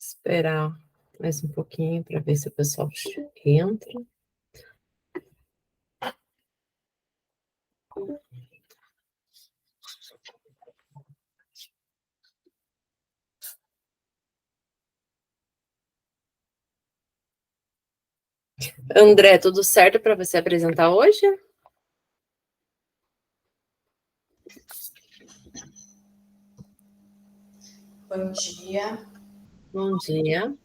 Esperar mais um pouquinho para ver se o pessoal entra. André, tudo certo para você apresentar hoje? Bom dia. Bom dia.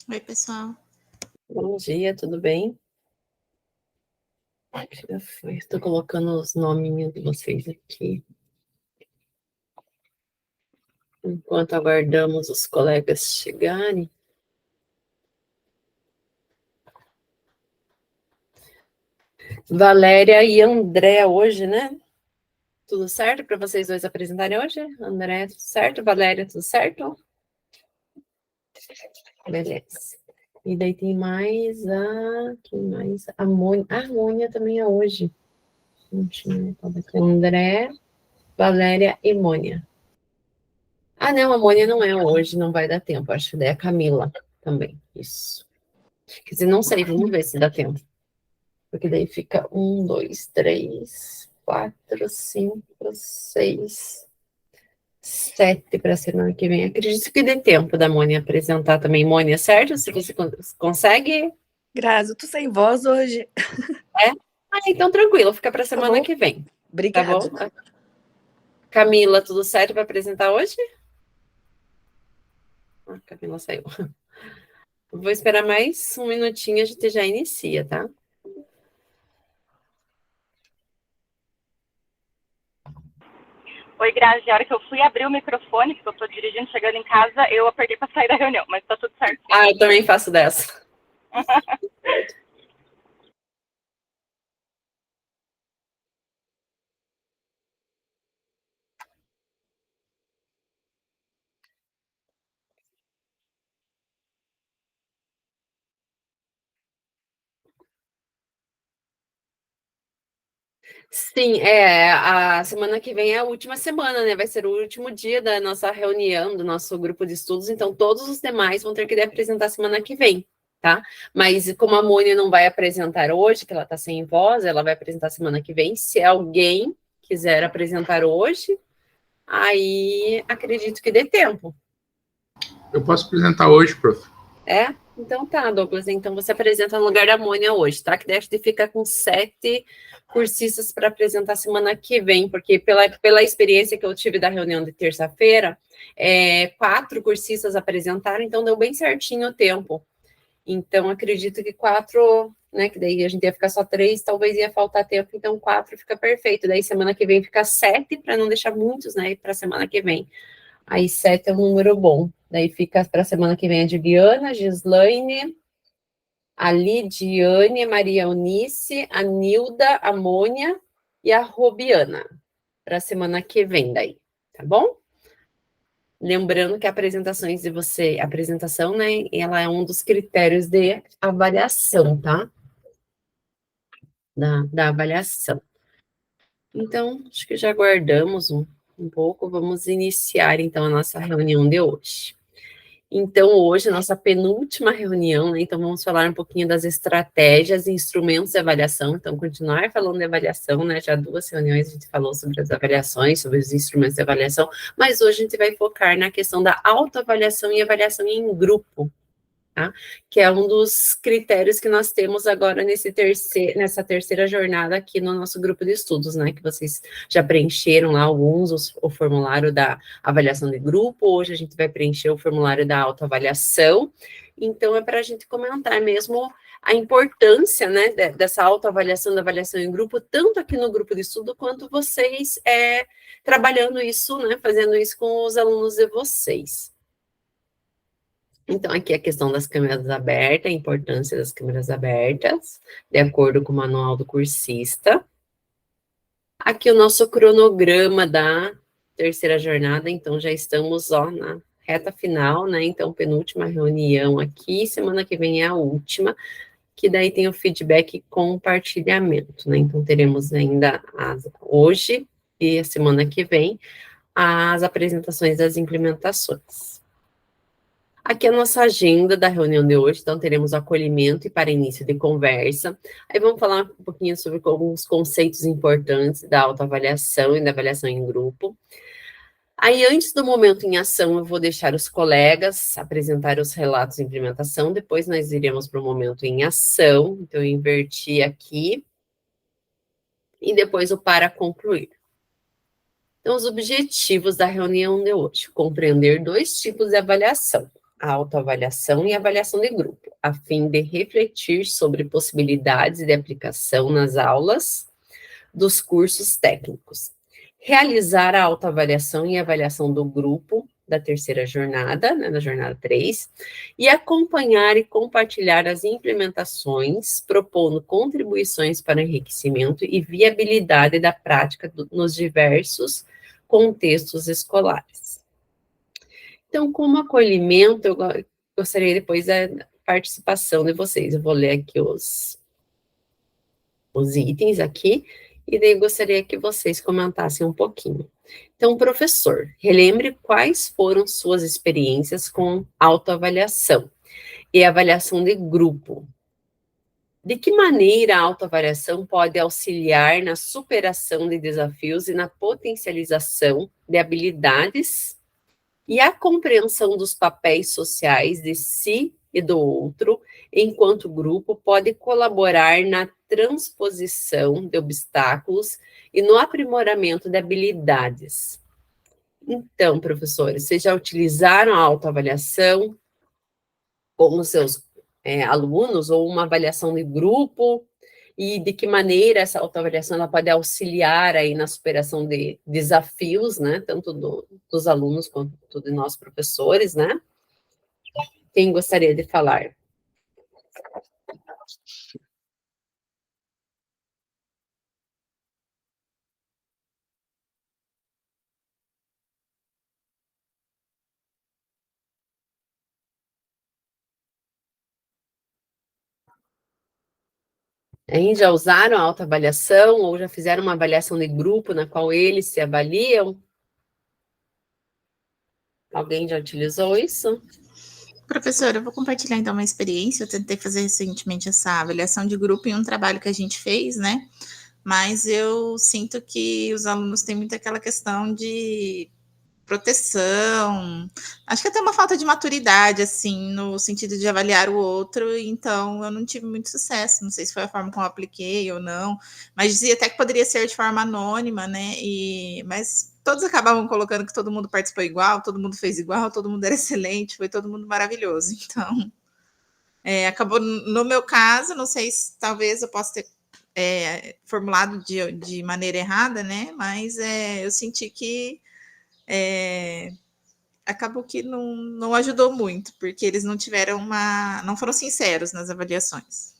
Oi, pessoal. Bom dia, tudo bem? Já foi. Estou colocando os nominhos de vocês aqui. Enquanto aguardamos os colegas chegarem. Valéria e André hoje, né? Tudo certo para vocês dois apresentarem hoje? André, tudo certo? Valéria, tudo certo? Beleza. E daí tem mais a... Quem mais? A Mônia. A Mônia também é hoje. Não tinha notado aqui. André, Valéria e Mônia. Ah, não, a Mônia não é hoje, não vai dar tempo. Acho que daí é a Camila também. Isso. Quer dizer, não sei, vamos ver se dá tempo. Porque daí fica 1, 2, 3, 4, 5, 6, 7 para a semana que vem. Acredito que dê tempo da Mônia apresentar também. Mônia, certo? Se você consegue. Grazi, eu tô sem voz hoje. É? Ah, então tranquilo, fica para a semana que vem. Obrigada. Tá bom? Camila, tudo certo para apresentar hoje? Ah, Camila saiu. Vou esperar mais um minutinho, a gente já inicia, tá? Oi, Grazi, a hora que eu fui abrir o microfone, porque eu tô dirigindo, chegando em casa, eu apertei para sair da reunião, mas tá tudo certo. Ah, eu também faço dessa. Sim, a semana que vem é a última semana, né? Vai ser o último dia da nossa reunião, do nosso grupo de estudos, então todos os demais vão ter que apresentar semana que vem, tá? Mas como a Mônia não vai apresentar hoje, que ela tá sem voz, ela vai apresentar semana que vem. Se alguém quiser apresentar hoje, aí acredito que dê tempo. Eu posso apresentar hoje, prof. É? Então tá, Douglas. Então você apresenta no lugar da Mônia hoje, tá? Que deve ficar com 7 cursistas para apresentar semana que vem, porque pela experiência que eu tive da reunião de terça-feira, 4 cursistas apresentaram, então deu bem certinho o tempo. Então acredito que 4, né? Que daí a gente ia ficar só 3, talvez ia faltar tempo, então 4 fica perfeito. Daí semana que vem fica 7, para não deixar muitos, né? Para semana que vem. Aí 7 é um número bom. Daí fica para a semana que vem a Juliana, a Gislaine, a Lidiane, a Maria Eunice, a Nilda, a Mônia e a Robiana, para a semana que vem daí, tá bom? Lembrando que a apresentação, né, ela é um dos critérios de avaliação, tá? Da avaliação. Então, acho que já aguardamos um pouco, vamos iniciar, então, a nossa reunião de hoje. Então, hoje, nossa penúltima reunião, né? Então, vamos falar um pouquinho das estratégias e instrumentos de avaliação. Então, continuar falando de avaliação, né? Já 2 reuniões a gente falou sobre as avaliações, sobre os instrumentos de avaliação, mas hoje a gente vai focar na questão da autoavaliação e avaliação em grupo, tá? Que é um dos critérios que nós temos agora nessa terceira jornada aqui no nosso grupo de estudos, né? Que vocês já preencheram lá o formulário da avaliação de grupo, hoje a gente vai preencher o formulário da autoavaliação, então é para a gente comentar mesmo a importância, né, dessa autoavaliação, da avaliação em grupo, tanto aqui no grupo de estudo, quanto vocês trabalhando isso, né, fazendo isso com os alunos de vocês. Então, aqui a questão das câmeras abertas, a importância das câmeras abertas, de acordo com o manual do cursista. Aqui o nosso cronograma da terceira jornada, então já estamos, na reta final, né? Então, penúltima reunião aqui, semana que vem é a última, que daí tem o feedback e compartilhamento, né? Então, teremos ainda hoje e a semana que vem as apresentações das implementações. Aqui é a nossa agenda da reunião de hoje, então teremos o acolhimento e para início de conversa. Aí vamos falar um pouquinho sobre alguns conceitos importantes da autoavaliação e da avaliação em grupo. Aí, antes do momento em ação, eu vou deixar os colegas apresentar os relatos de implementação, depois nós iremos para o momento em ação, então eu inverti aqui, e depois o para concluir. Então, os objetivos da reunião de hoje: compreender 2 tipos de avaliação, a autoavaliação e a avaliação de grupo, a fim de refletir sobre possibilidades de aplicação nas aulas dos cursos técnicos. Realizar a autoavaliação e avaliação do grupo da terceira jornada, né, da jornada 3, e acompanhar e compartilhar as implementações, propondo contribuições para enriquecimento e viabilidade da prática nos diversos contextos escolares. Então, como acolhimento, eu gostaria depois da participação de vocês. Eu vou ler aqui os itens aqui, e daí eu gostaria que vocês comentassem um pouquinho. Então, professor, relembre quais foram suas experiências com autoavaliação e avaliação de grupo. De que maneira a autoavaliação pode auxiliar na superação de desafios e na potencialização de habilidades e a compreensão dos papéis sociais de si e do outro, enquanto grupo, pode colaborar na transposição de obstáculos e no aprimoramento de habilidades. Então, professores, vocês já utilizaram a autoavaliação com os seus alunos, ou uma avaliação de grupo, e de que maneira essa autoavaliação ela pode auxiliar aí na superação de desafios, né, tanto dos alunos quanto de nós professores, né? Quem gostaria de falar? Hein, já usaram a autoavaliação ou já fizeram uma avaliação de grupo na qual eles se avaliam? Alguém já utilizou isso? Professora, eu vou compartilhar então uma experiência. Eu tentei fazer recentemente essa avaliação de grupo em um trabalho que a gente fez, né? Mas eu sinto que os alunos têm muito aquela questão de proteção, acho que até uma falta de maturidade, assim, no sentido de avaliar o outro, então eu não tive muito sucesso, não sei se foi a forma como eu apliquei ou não, mas dizia até que poderia ser de forma anônima, né, mas todos acabavam colocando que todo mundo participou igual, todo mundo fez igual, todo mundo era excelente, foi todo mundo maravilhoso, então acabou, no meu caso, não sei se talvez eu possa ter formulado de maneira errada, né, mas eu senti que acabou que não ajudou muito, porque eles não foram sinceros nas avaliações.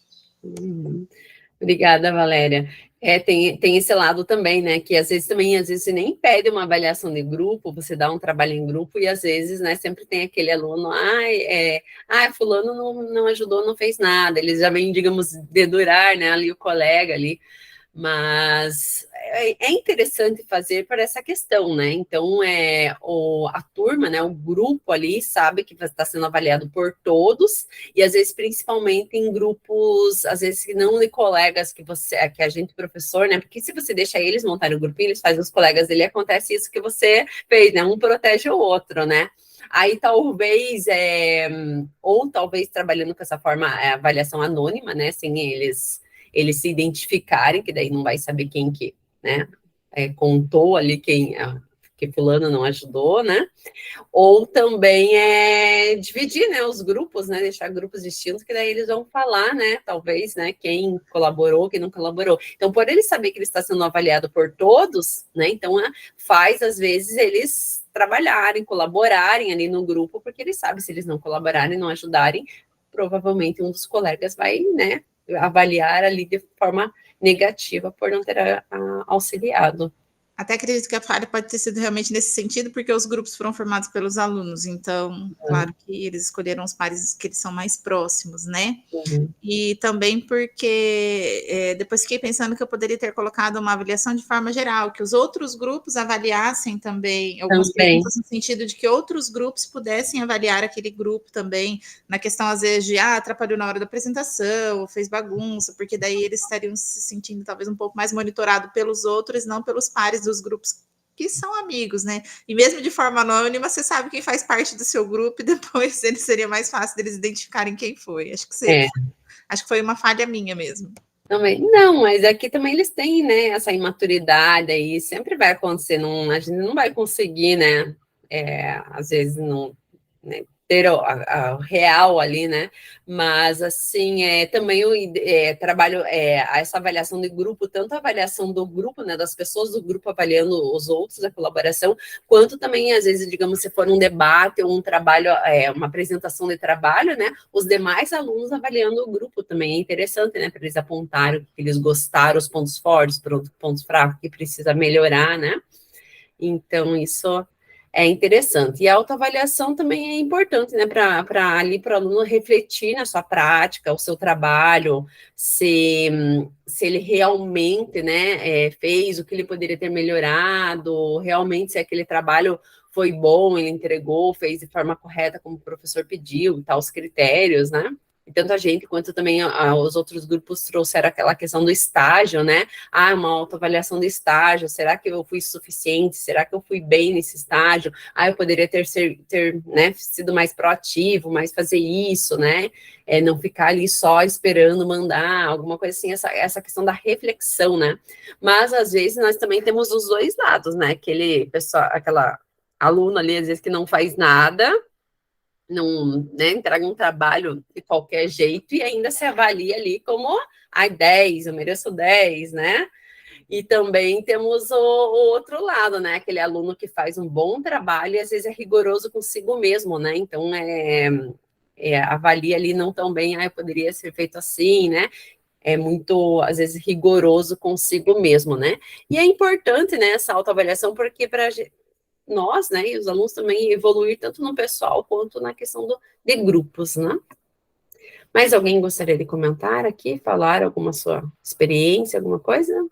Obrigada, Valéria. Tem esse lado também, né? Que às vezes você nem pede uma avaliação de grupo, você dá um trabalho em grupo e às vezes, né, sempre tem aquele aluno, fulano não ajudou, não fez nada. Eles já vêm, digamos, dedurar, né, ali o colega ali. Mas é interessante fazer por essa questão, né? Então, a turma, né, o grupo ali sabe que está sendo avaliado por todos, e às vezes, principalmente em grupos, às vezes, não de colegas que a gente, professor, né? Porque se você deixa eles montarem o grupinho, eles fazem os colegas dele, acontece isso que você fez, né? Um protege o outro, né? Aí talvez, ou talvez trabalhando com essa forma, avaliação anônima, né? Sem eles se identificarem, que daí não vai saber quem que, né, contou ali que fulano não ajudou, né? Ou também dividir, né, os grupos, né, deixar grupos distintos, que daí eles vão falar, né, talvez, né, quem colaborou, quem não colaborou. Então, por ele saber que ele está sendo avaliado por todos, né, então faz, às vezes, eles trabalharem, colaborarem ali no grupo, porque ele sabe, se eles não colaborarem, não ajudarem, provavelmente um dos colegas vai, né, avaliar ali de forma negativa por não ter auxiliado. Até acredito que a falha pode ter sido realmente nesse sentido, porque os grupos foram formados pelos alunos, então, claro que eles escolheram os pares que eles são mais próximos, né? Uhum. E também porque depois fiquei pensando que eu poderia ter colocado uma avaliação de forma geral, que os outros grupos avaliassem também, algumas perguntas no sentido de que outros grupos pudessem avaliar aquele grupo também, na questão, às vezes, de atrapalhou na hora da apresentação, ou fez bagunça, porque daí eles estariam se sentindo talvez um pouco mais monitorado pelos outros, não pelos pares dos grupos que são amigos, né? E mesmo de forma anônima, você sabe quem faz parte do seu grupo e depois seria mais fácil deles identificarem quem foi. Acho que foi uma falha minha mesmo. Também. Não, mas aqui também eles têm, né, essa imaturidade aí, sempre vai acontecer, a gente não vai conseguir, né, às vezes não, né, ter a real ali, né, mas assim, também eu trabalho essa avaliação de grupo, tanto a avaliação do grupo, né, das pessoas do grupo avaliando os outros, a colaboração, quanto também, às vezes, digamos, se for um debate ou um trabalho, uma apresentação de trabalho, né, os demais alunos avaliando o grupo também é interessante, né, para eles apontarem o que eles gostaram, os pontos fortes, os pontos fracos que precisa melhorar, né, então isso é interessante. E a autoavaliação também é importante, né, para o aluno refletir na sua prática, o seu trabalho, se ele realmente, né, fez o que ele poderia ter melhorado, realmente se aquele trabalho foi bom, ele entregou, fez de forma correta, como o professor pediu, e tal, os critérios, né? E tanto a gente quanto também os outros grupos trouxeram aquela questão do estágio, né? Uma autoavaliação do estágio, será que eu fui suficiente? Será que eu fui bem nesse estágio? Eu poderia ter né, sido mais proativo, mais fazer isso, né? Não ficar ali só esperando mandar, alguma coisa assim, essa questão da reflexão, né? Mas, às vezes, nós também temos os dois lados, né? Aquela aluno ali, às vezes, que não faz nada, não, né, entrega um trabalho de qualquer jeito e ainda se avalia ali como 10, eu mereço 10, né? E também temos o outro lado, né? Aquele aluno que faz um bom trabalho e às vezes é rigoroso consigo mesmo, né? Então, avalia ali não tão bem, eu poderia ser feito assim, né? É muito, às vezes, rigoroso consigo mesmo, né? E é importante, né, essa autoavaliação, porque para nós, né, e os alunos também evoluir tanto no pessoal quanto na questão de grupos, né? Mais alguém gostaria de comentar aqui, falar alguma sua experiência, alguma coisa?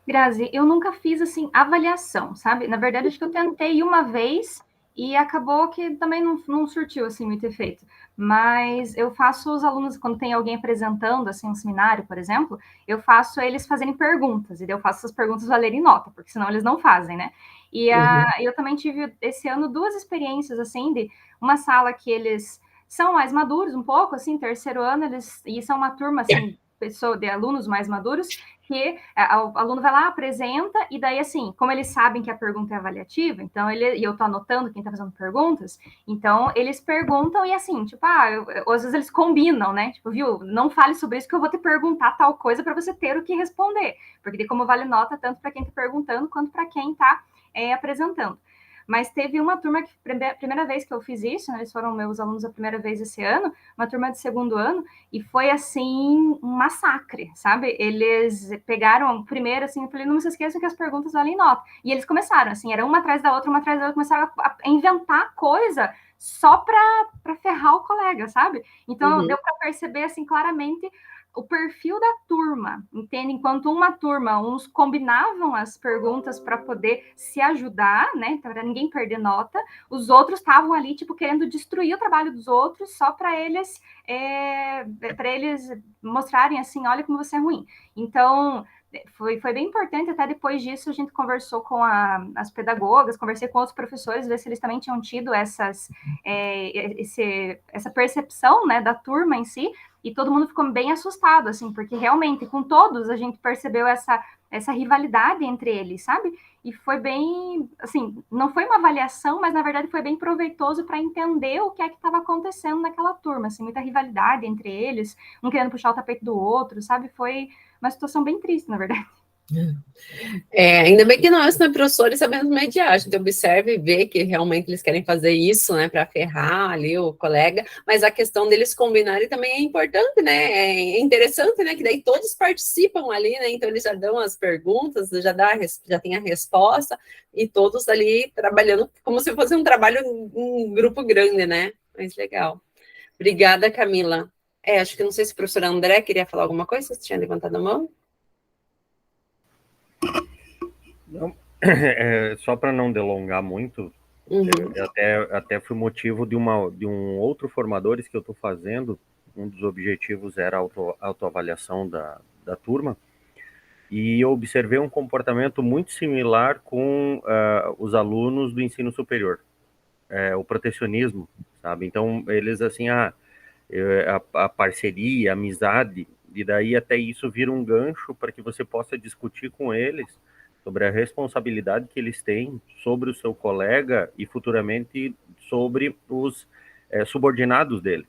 Grazi, eu nunca fiz, assim, avaliação, sabe? Na verdade, acho que eu tentei uma vez e acabou que também não surtiu, assim, muito efeito. Mas eu faço os alunos, quando tem alguém apresentando, assim, um seminário, por exemplo, eu faço eles fazerem perguntas, e eu faço essas perguntas valerem nota, porque senão eles não fazem, né? E eu também tive, esse ano, 2 experiências, assim, de uma sala que eles são mais maduros um pouco, assim, terceiro ano, e são uma turma, assim, de alunos mais maduros, que o aluno vai lá, apresenta, e daí, assim, como eles sabem que a pergunta é avaliativa, então e eu tô anotando quem tá fazendo perguntas, então eles perguntam e assim, tipo, às vezes eles combinam, né? Tipo, viu, não fale sobre isso que eu vou te perguntar tal coisa para você ter o que responder, porque de como vale nota tanto para quem tá perguntando quanto para quem tá apresentando. mas teve uma turma que, primeira vez que eu fiz isso, né, eles foram meus alunos a primeira vez esse ano, uma turma de segundo ano, e foi, assim, um massacre, sabe? Eles pegaram, primeiro, assim, eu falei, não se esqueçam que as perguntas valem nota. E eles começaram, assim, era uma atrás da outra, começaram a inventar coisa só para ferrar o colega, sabe? Então, deu para perceber, assim, claramente o perfil da turma, entende? Enquanto uma turma, uns combinavam as perguntas para poder se ajudar, né, para ninguém perder nota, os outros estavam ali, tipo, querendo destruir o trabalho dos outros só para eles mostrarem, assim, olha como você é ruim. Então, foi bem importante, até depois disso a gente conversou com as pedagogas, conversei com outros professores, ver se eles também tinham tido essa percepção, né, da turma em si, e todo mundo ficou bem assustado, assim, porque realmente, com todos, a gente percebeu essa rivalidade entre eles, sabe? E foi bem, assim, não foi uma avaliação, mas na verdade foi bem proveitoso para entender o que é que estava acontecendo naquela turma, assim, muita rivalidade entre eles, um querendo puxar o tapete do outro, sabe? Foi uma situação bem triste, na verdade. Ainda bem que nós, né, professores, sabemos mediar, a gente observa e vê que realmente eles querem fazer isso, né, para ferrar ali o colega, mas a questão deles combinarem também é importante, né, é interessante, né, que daí todos participam ali, né, então eles já dão as perguntas, já tem a resposta, e todos ali trabalhando como se fosse um trabalho em um grupo grande, né, mas legal. Obrigada, Camila. Acho que não sei se o professor André queria falar alguma coisa, você tinha levantado a mão? Não, só para não delongar muito, até foi motivo de um outro formadores que eu estou fazendo. Um dos objetivos era a autoavaliação da turma, e eu observei um comportamento muito similar com os alunos do ensino superior, o protecionismo, sabe? Então, eles assim, a parceria, a amizade, e daí até isso vira um gancho para que você possa discutir com eles sobre a responsabilidade que eles têm sobre o seu colega e futuramente sobre os subordinados dele.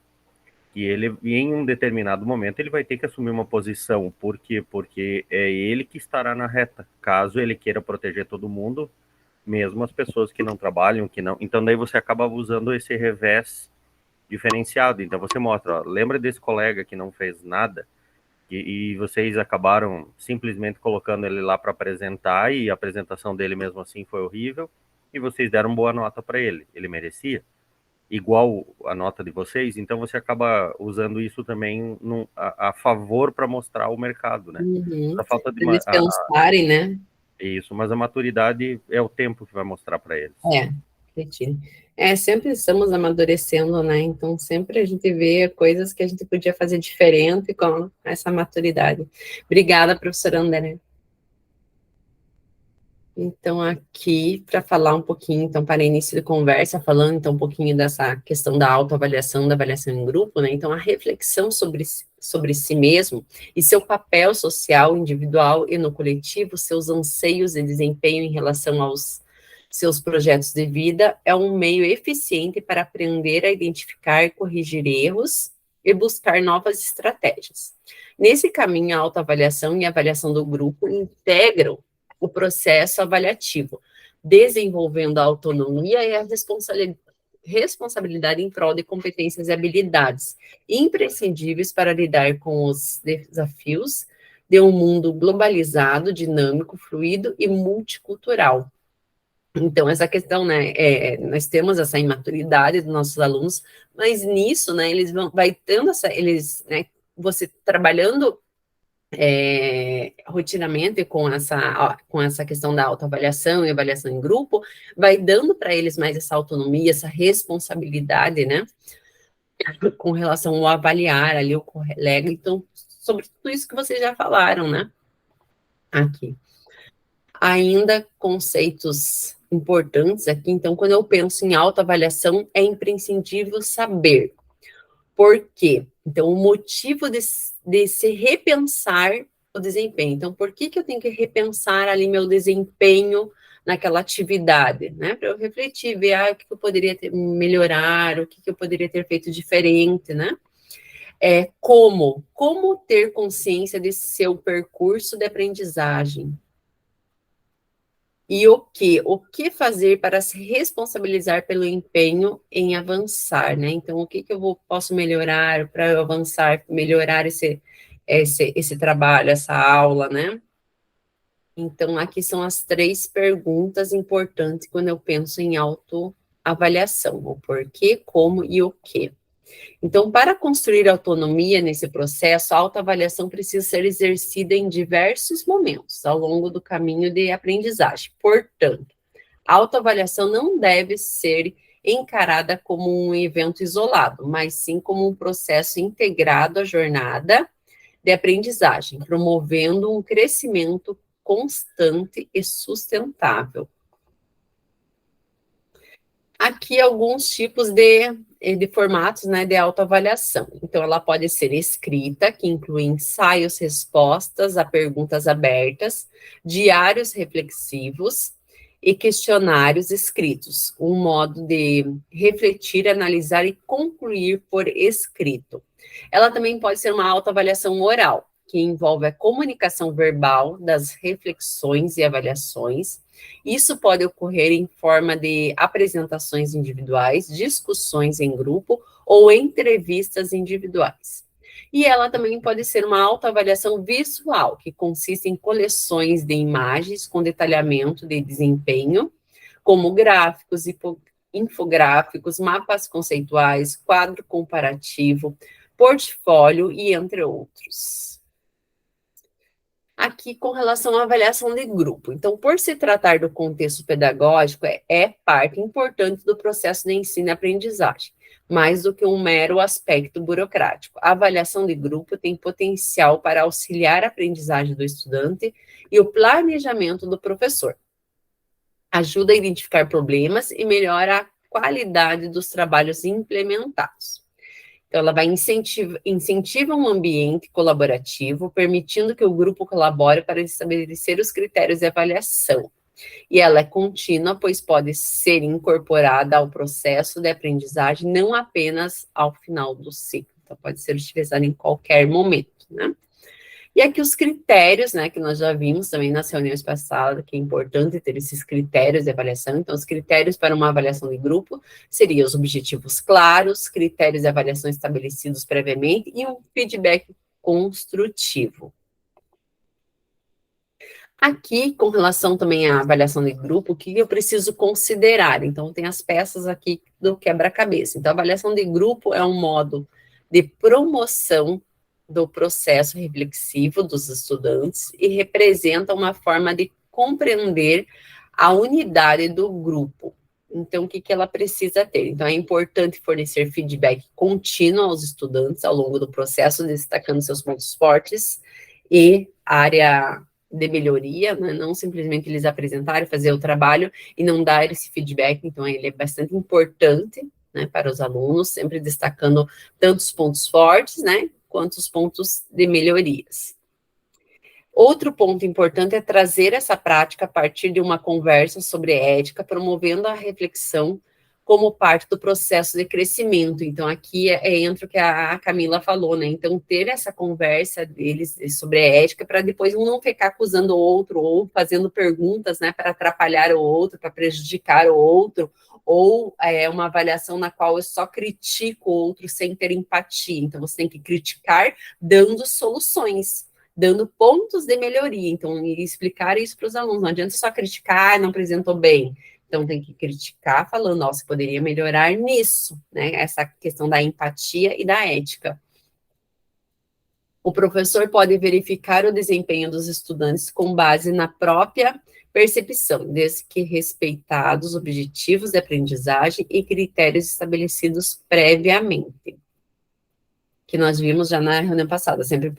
E ele, em um determinado momento, ele vai ter que assumir uma posição. Por quê? Porque é ele que estará na reta, caso ele queira proteger todo mundo, mesmo as pessoas que não trabalham, que não. Então, daí você acaba usando esse revés diferenciado. Então, você mostra, ó, lembra desse colega que não fez nada? E vocês acabaram simplesmente colocando ele lá para apresentar, e a apresentação dele mesmo assim foi horrível, e vocês deram boa nota para ele. Ele merecia igual a nota de vocês, então você acaba usando isso também a favor para mostrar ao mercado, né? A falta de eles pensarem, né? Isso, mas a maturidade é o tempo que vai mostrar para eles. Retiro. Sempre estamos amadurecendo, né? Então, sempre a gente vê coisas que a gente podia fazer diferente com essa maturidade. Obrigada, professora André. Então, aqui, para falar um pouquinho, então, para início de conversa, falando, então, um pouquinho dessa questão da autoavaliação, da avaliação em grupo, né? Então, a reflexão sobre si mesmo e seu papel social, individual e no coletivo, seus anseios e desempenho em relação aos seus projetos de vida, é um meio eficiente para aprender a identificar e corrigir erros e buscar novas estratégias. Nesse caminho, a autoavaliação e a avaliação do grupo integram o processo avaliativo, desenvolvendo a autonomia e a responsabilidade em prol de competências e habilidades imprescindíveis para lidar com os desafios de um mundo globalizado, dinâmico, fluido e multicultural. Então, essa questão, né, nós temos essa imaturidade dos nossos alunos, mas nisso, né, vai tendo né, você trabalhando rotineiramente com essa questão da autoavaliação e avaliação em grupo, vai dando para eles mais essa autonomia, essa responsabilidade, né, com relação ao avaliar ali o colega. Então, sobre tudo isso que vocês já falaram, né, aqui. Ainda conceitos importantes aqui, então, quando eu penso em autoavaliação, é imprescindível saber por quê. Então, o motivo de se repensar o desempenho. Então, por que eu tenho que repensar ali meu desempenho naquela atividade, né? Para eu refletir, ver o que eu poderia melhorar, o que eu poderia ter feito diferente, né? Como ter consciência desse seu percurso de aprendizagem. E o que? O que fazer para se responsabilizar pelo empenho em avançar, né? Então, o que eu posso melhorar para eu avançar, melhorar esse trabalho, essa aula, né? Então, aqui são as 3 perguntas importantes quando eu penso em autoavaliação: o porquê, como e o que. Então, para construir autonomia nesse processo, a autoavaliação precisa ser exercida em diversos momentos ao longo do caminho de aprendizagem. Portanto, a autoavaliação não deve ser encarada como um evento isolado, mas sim como um processo integrado à jornada de aprendizagem, promovendo um crescimento constante e sustentável. Aqui alguns tipos de formatos, né, de autoavaliação. Então, ela pode ser escrita, que inclui ensaios, respostas a perguntas abertas, diários reflexivos e questionários escritos, um modo de refletir, analisar e concluir por escrito. Ela também pode ser uma autoavaliação oral, que envolve a comunicação verbal das reflexões e avaliações. Isso pode ocorrer em forma de apresentações individuais, discussões em grupo ou entrevistas individuais. E ela também pode ser uma autoavaliação visual, que consiste em coleções de imagens com detalhamento de desempenho, como gráficos, infográficos, mapas conceituais, quadro comparativo, portfólio e entre outros. Aqui, com relação à avaliação de grupo. Então, por se tratar do contexto pedagógico, é parte importante do processo de ensino e aprendizagem, mais do que um mero aspecto burocrático. A avaliação de grupo tem potencial para auxiliar a aprendizagem do estudante e o planejamento do professor. Ajuda a identificar problemas e melhora a qualidade dos trabalhos implementados. Então, ela vai incentiva um ambiente colaborativo, permitindo que o grupo colabore para estabelecer os critérios de avaliação. E ela é contínua, pois pode ser incorporada ao processo de aprendizagem, não apenas ao final do ciclo. Então, pode ser utilizada em qualquer momento, né? E aqui os critérios, né, que nós já vimos também nas reuniões passadas, que é importante ter esses critérios de avaliação. Então, os critérios para uma avaliação de grupo seriam os objetivos claros, critérios de avaliação estabelecidos previamente e um feedback construtivo. Aqui, com relação também à avaliação de grupo, o que eu preciso considerar? Então, tem as peças aqui do quebra-cabeça. Então, a avaliação de grupo é um modo de promoção do processo reflexivo dos estudantes e representa uma forma de compreender a unidade do grupo. Então, o que ela precisa ter? Então, é importante fornecer feedback contínuo aos estudantes ao longo do processo, destacando seus pontos fortes e área de melhoria, né? Não simplesmente eles apresentarem, fazer o trabalho e não dar esse feedback. Então, ele é bastante importante, né, para os alunos, sempre destacando tanto os pontos fortes, né, quanto os pontos de melhorias. Outro ponto importante é trazer essa prática a partir de uma conversa sobre ética, promovendo a reflexão como parte do processo de crescimento. Então, aqui entra o que a Camila falou, né? Então, ter essa conversa deles sobre a ética, para depois um não ficar acusando o outro, ou fazendo perguntas, né, para atrapalhar o outro, para prejudicar o outro, ou uma avaliação na qual eu só critico o outro sem ter empatia. Então, você tem que criticar dando soluções, dando pontos de melhoria. Então, explicar isso para os alunos. Não adianta só criticar, não apresentou bem. Então, tem que criticar falando, ó, você poderia melhorar nisso, né? Essa questão da empatia e da ética. O professor pode verificar o desempenho dos estudantes com base na própria percepção, desde que respeitados objetivos de aprendizagem e critérios estabelecidos previamente. Que nós vimos já na reunião passada, sempre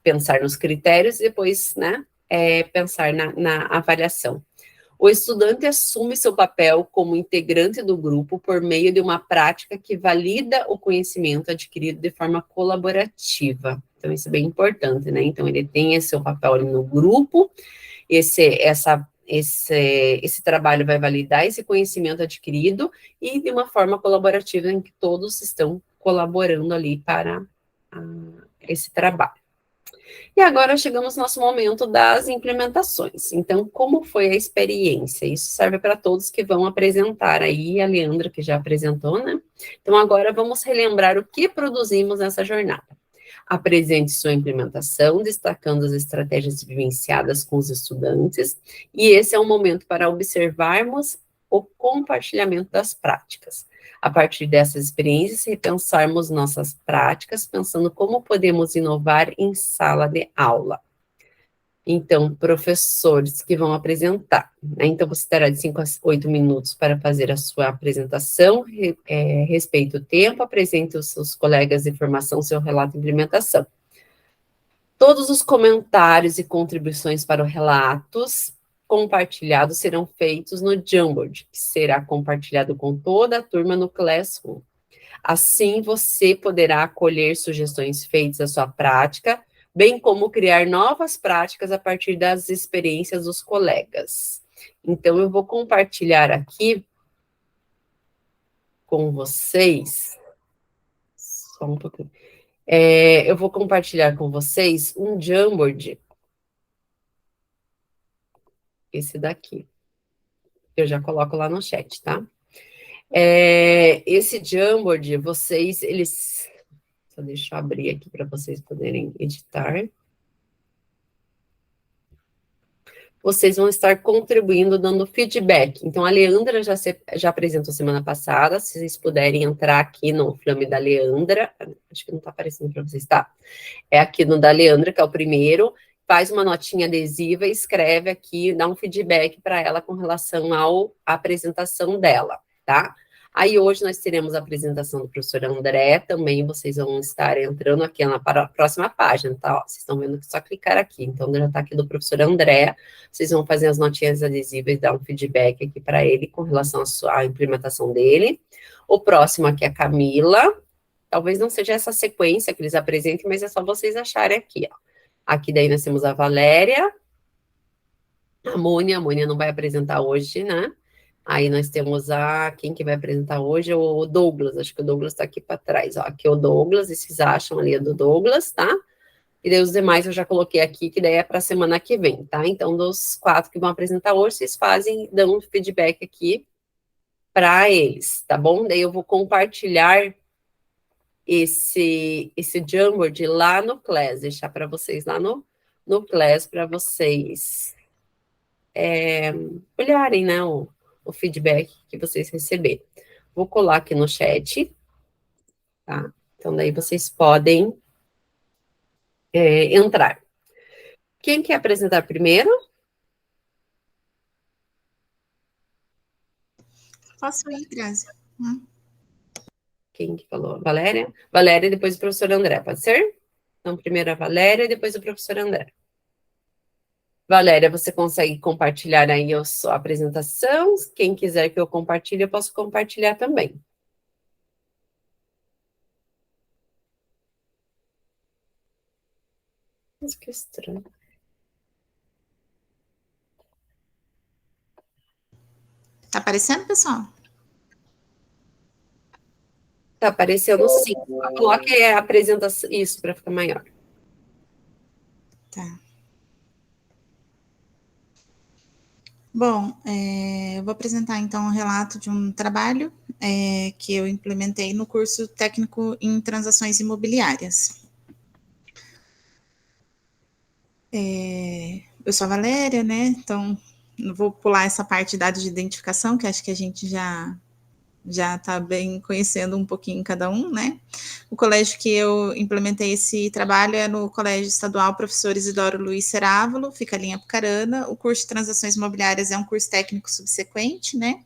pensar nos critérios e depois, né, pensar na avaliação. O estudante assume seu papel como integrante do grupo por meio de uma prática que valida o conhecimento adquirido de forma colaborativa. Então, isso é bem importante, né? Então, ele tem esse seu papel ali no grupo, esse trabalho vai validar esse conhecimento adquirido e de uma forma colaborativa em que todos estão colaborando ali para esse trabalho. E agora chegamos no nosso momento das implementações. Então, como foi a experiência? Isso serve para todos que vão apresentar aí, a Leandra, que já apresentou, né? Então, agora vamos relembrar o que produzimos nessa jornada. Apresente sua implementação, destacando as estratégias vivenciadas com os estudantes, e esse é o momento para observarmos o compartilhamento das práticas. A partir dessas experiências, repensarmos nossas práticas, pensando como podemos inovar em sala de aula. Então, professores que vão apresentar, né? Então, você terá de 5 a 8 minutos para fazer a sua apresentação, respeite o tempo, apresente os seus colegas de formação, seu relato de implementação. Todos os comentários e contribuições para os relatos compartilhados serão feitos no Jamboard, que será compartilhado com toda a turma no Classroom. Assim, você poderá acolher sugestões feitas à sua prática, bem como criar novas práticas a partir das experiências dos colegas. Então, eu vou compartilhar aqui com vocês, só um pouquinho, eu vou compartilhar com vocês um Jamboard, esse daqui, eu já coloco lá no chat, tá? Esse Jamboard, só deixa eu abrir aqui para vocês poderem editar. Vocês vão estar contribuindo, dando feedback. Então, a Leandra já apresentou semana passada, se vocês puderem entrar aqui no Flame da Leandra, acho que não está aparecendo para vocês, tá? É aqui no da Leandra, que é o primeiro, faz uma notinha adesiva e escreve aqui, dá um feedback para ela com relação à apresentação dela, tá? Aí hoje nós teremos a apresentação do professor André, também vocês vão estar entrando aqui na próxima página, tá? Ó, vocês estão vendo que é só clicar aqui, então já está aqui do professor André, vocês vão fazer as notinhas adesivas e dar um feedback aqui para ele com relação à implementação dele. O próximo aqui é a Camila, talvez não seja essa sequência que eles apresentem, mas é só vocês acharem aqui, ó. Aqui daí nós temos a Valéria, a Mônia não vai apresentar hoje, né? Aí nós temos quem que vai apresentar hoje? O Douglas, acho que o Douglas está aqui para trás, ó. Aqui é o Douglas, e vocês acham ali do Douglas, tá? E daí os demais eu já coloquei aqui, que daí é para a semana que vem, tá? Então, dos 4 que vão apresentar hoje, vocês dão um feedback aqui para eles, tá bom? Daí eu vou compartilhar esse Jamboard lá no Class, deixar para vocês lá no Class, para vocês olharem, né, o feedback que vocês receberem. Vou colar aqui no chat, tá? Então, daí vocês podem entrar. Quem quer apresentar primeiro? Posso ir, Grazi? Quem que falou? Valéria? Valéria e depois o professor André, pode ser? Então, primeiro a Valéria e depois o professor André. Valéria, você consegue compartilhar aí a sua apresentação? Quem quiser que eu compartilhe, eu posso compartilhar também. Mas que estranho. Tá aparecendo, pessoal? Tá aparecendo sim. Coloque a apresentação, isso, para ficar maior. Tá. Bom, eu vou apresentar então um relato de um trabalho que eu implementei no curso técnico em transações imobiliárias. Eu sou a Valéria, né? Então, não vou pular essa parte de dados de identificação, que acho que a gente já está bem conhecendo um pouquinho cada um, né? O colégio que eu implementei esse trabalho é no Colégio Estadual Professor Isidoro Luiz Cerávolo, fica ali em Apucarana. O curso de Transações Imobiliárias é um curso técnico subsequente, né?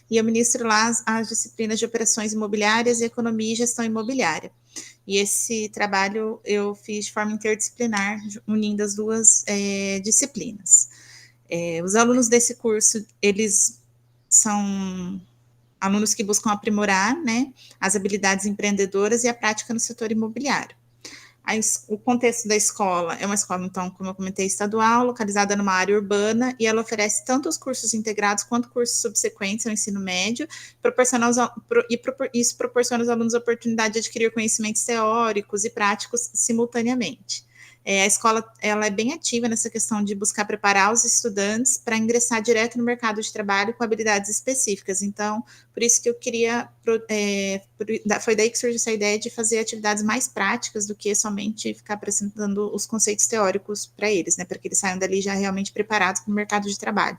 E eu ministro lá as disciplinas de Operações Imobiliárias e Economia e Gestão Imobiliária. E esse trabalho eu fiz de forma interdisciplinar, unindo as duas disciplinas. Os alunos desse curso, eles são alunos que buscam aprimorar, né, as habilidades empreendedoras e a prática no setor imobiliário. O contexto da escola é uma escola, então, como eu comentei, estadual, localizada numa área urbana, e ela oferece tanto os cursos integrados quanto cursos subsequentes ao ensino médio, isso proporciona aos alunos a oportunidade de adquirir conhecimentos teóricos e práticos simultaneamente. a escola ela é bem ativa nessa questão de buscar preparar os estudantes para ingressar direto no mercado de trabalho com habilidades específicas. Então, por isso que eu queria, foi daí que surgiu essa ideia de fazer atividades mais práticas do que somente ficar apresentando os conceitos teóricos para eles, né, para que eles saiam dali já realmente preparados para o mercado de trabalho,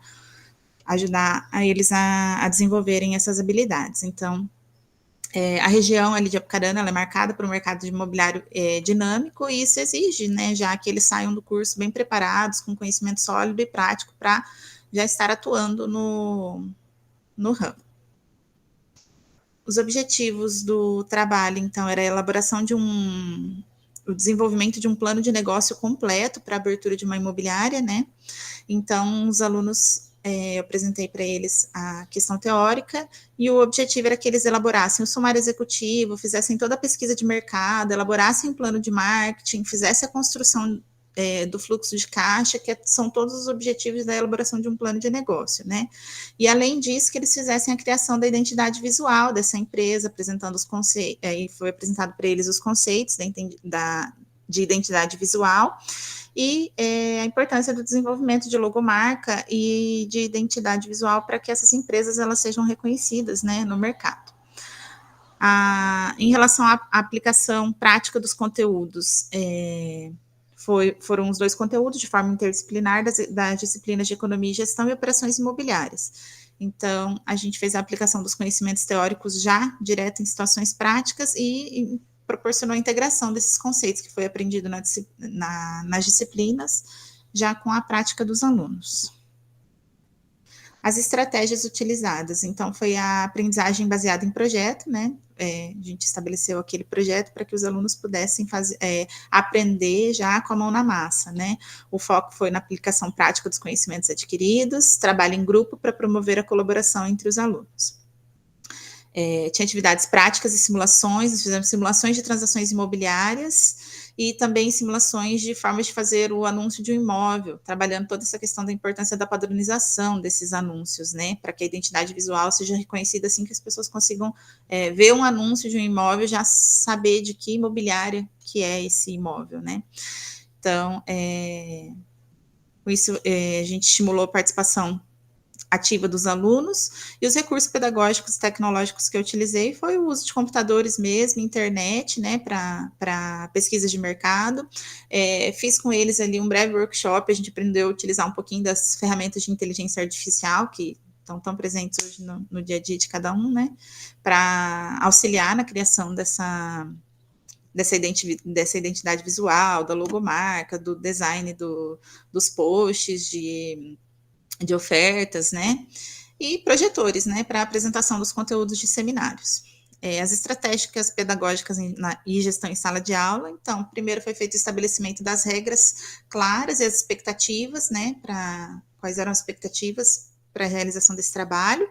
ajudar a eles a desenvolverem essas habilidades. Então, a região ali de Apucarana, ela é marcada por um mercado imobiliário dinâmico, e isso exige, né, já que eles saiam do curso bem preparados, com conhecimento sólido e prático, para já estar atuando no ramo. Os objetivos do trabalho, então, era a elaboração o desenvolvimento de um plano de negócio completo para a abertura de uma imobiliária, né? Então, os alunos, eu apresentei para eles a questão teórica, e o objetivo era que eles elaborassem o sumário executivo, fizessem toda a pesquisa de mercado, elaborassem um plano de marketing, fizessem a construção do fluxo de caixa, que são todos os objetivos da elaboração de um plano de negócio, né? E, além disso, que eles fizessem a criação da identidade visual dessa empresa, apresentando os conceitos, aí foi apresentado para eles os conceitos de identidade visual, e a importância do desenvolvimento de logomarca e de identidade visual para que essas empresas elas sejam reconhecidas, né, no mercado. Em relação à aplicação prática dos conteúdos, foram os 2 conteúdos de forma interdisciplinar das disciplinas de economia e gestão e operações imobiliárias. Então, a gente fez a aplicação dos conhecimentos teóricos já direto em situações práticas e proporcionou a integração desses conceitos que foi aprendido nas disciplinas, já com a prática dos alunos. As estratégias utilizadas, então, foi a aprendizagem baseada em projeto, né? A gente estabeleceu aquele projeto para que os alunos pudessem aprender já com a mão na massa, né? O foco foi na aplicação prática dos conhecimentos adquiridos, trabalho em grupo para promover a colaboração entre os alunos. Tinha atividades práticas e simulações, nós fizemos simulações de transações imobiliárias e também simulações de formas de fazer o anúncio de um imóvel, trabalhando toda essa questão da importância da padronização desses anúncios, né, para que a identidade visual seja reconhecida assim que as pessoas consigam ver um anúncio de um imóvel, já saber de que imobiliária que é esse imóvel, né. Então, com isso, a gente estimulou a participação ativa dos alunos, e os recursos pedagógicos e tecnológicos que eu utilizei foi o uso de computadores mesmo, internet, né, para pesquisas de mercado. Fiz com eles ali um breve workshop, a gente aprendeu a utilizar um pouquinho das ferramentas de inteligência artificial, que estão tão presentes hoje no dia a dia de cada um, né, para auxiliar na criação dessa identidade visual, da logomarca, do design dos posts, de ofertas, né, e projetores, né, para a apresentação dos conteúdos de seminários. As estratégias pedagógicas e gestão em sala de aula, então, primeiro foi feito o estabelecimento das regras claras e as expectativas, né, quais eram as expectativas para a realização desse trabalho,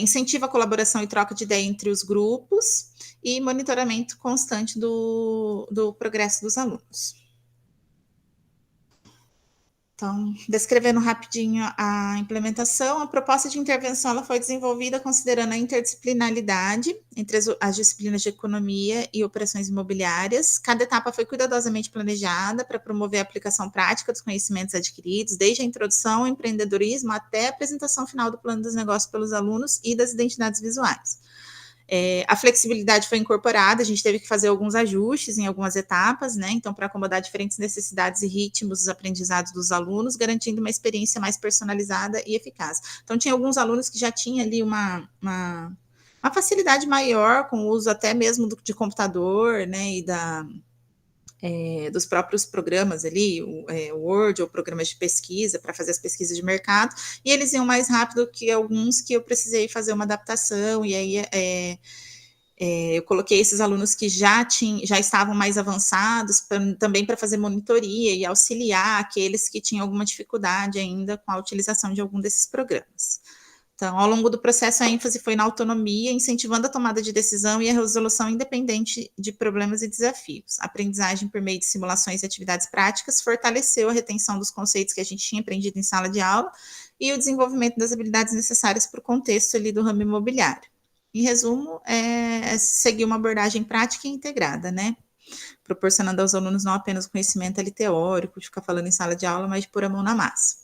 incentiva a colaboração e troca de ideia entre os grupos, e monitoramento constante do progresso dos alunos. Então, descrevendo rapidinho a implementação, a proposta de intervenção ela foi desenvolvida considerando a interdisciplinaridade entre as disciplinas de economia e operações imobiliárias. Cada etapa foi cuidadosamente planejada para promover a aplicação prática dos conhecimentos adquiridos, desde a introdução ao empreendedorismo até a apresentação final do plano dos negócios pelos alunos e das identidades visuais. A flexibilidade foi incorporada, a gente teve que fazer alguns ajustes em algumas etapas, né? Então, para acomodar diferentes necessidades e ritmos dos aprendizados dos alunos, garantindo uma experiência mais personalizada e eficaz. Então, tinha alguns alunos que já tinham ali uma facilidade maior com o uso até mesmo de computador, né? E dos próprios programas ali, o Word ou programas de pesquisa para fazer as pesquisas de mercado, e eles iam mais rápido que alguns que eu precisei fazer uma adaptação, e aí eu coloquei esses alunos que já estavam mais avançados também para fazer monitoria e auxiliar aqueles que tinham alguma dificuldade ainda com a utilização de algum desses programas. Então, ao longo do processo, a ênfase foi na autonomia, incentivando a tomada de decisão e a resolução independente de problemas e desafios. A aprendizagem por meio de simulações e atividades práticas fortaleceu a retenção dos conceitos que a gente tinha aprendido em sala de aula e o desenvolvimento das habilidades necessárias para o contexto ali do ramo imobiliário. Em resumo, seguir uma abordagem prática e integrada, né? proporcionando aos alunos não apenas o conhecimento ali teórico, de ficar falando em sala de aula, mas de pôr a mão na massa.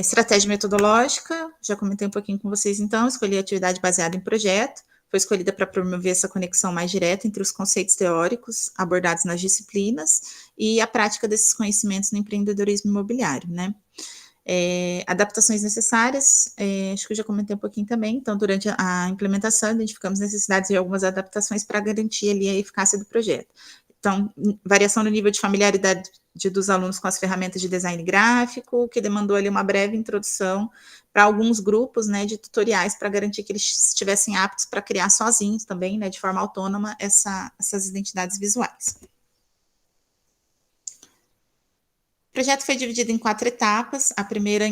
Estratégia metodológica, já comentei um pouquinho com vocês então, escolhi a atividade baseada em projeto, foi escolhida para promover essa conexão mais direta entre os conceitos teóricos abordados nas disciplinas e a prática desses conhecimentos no empreendedorismo imobiliário, né? Adaptações necessárias, acho que eu já comentei um pouquinho também, então durante a implementação identificamos necessidades de algumas adaptações para garantir ali a eficácia do projeto. Então, variação no nível de familiaridade dos alunos com as ferramentas de design gráfico, que demandou ali uma breve introdução para alguns grupos, né, de tutoriais para garantir que eles estivessem aptos para criar sozinhos também, né, de forma autônoma, essas identidades visuais. O projeto foi dividido em 4 etapas. A primeira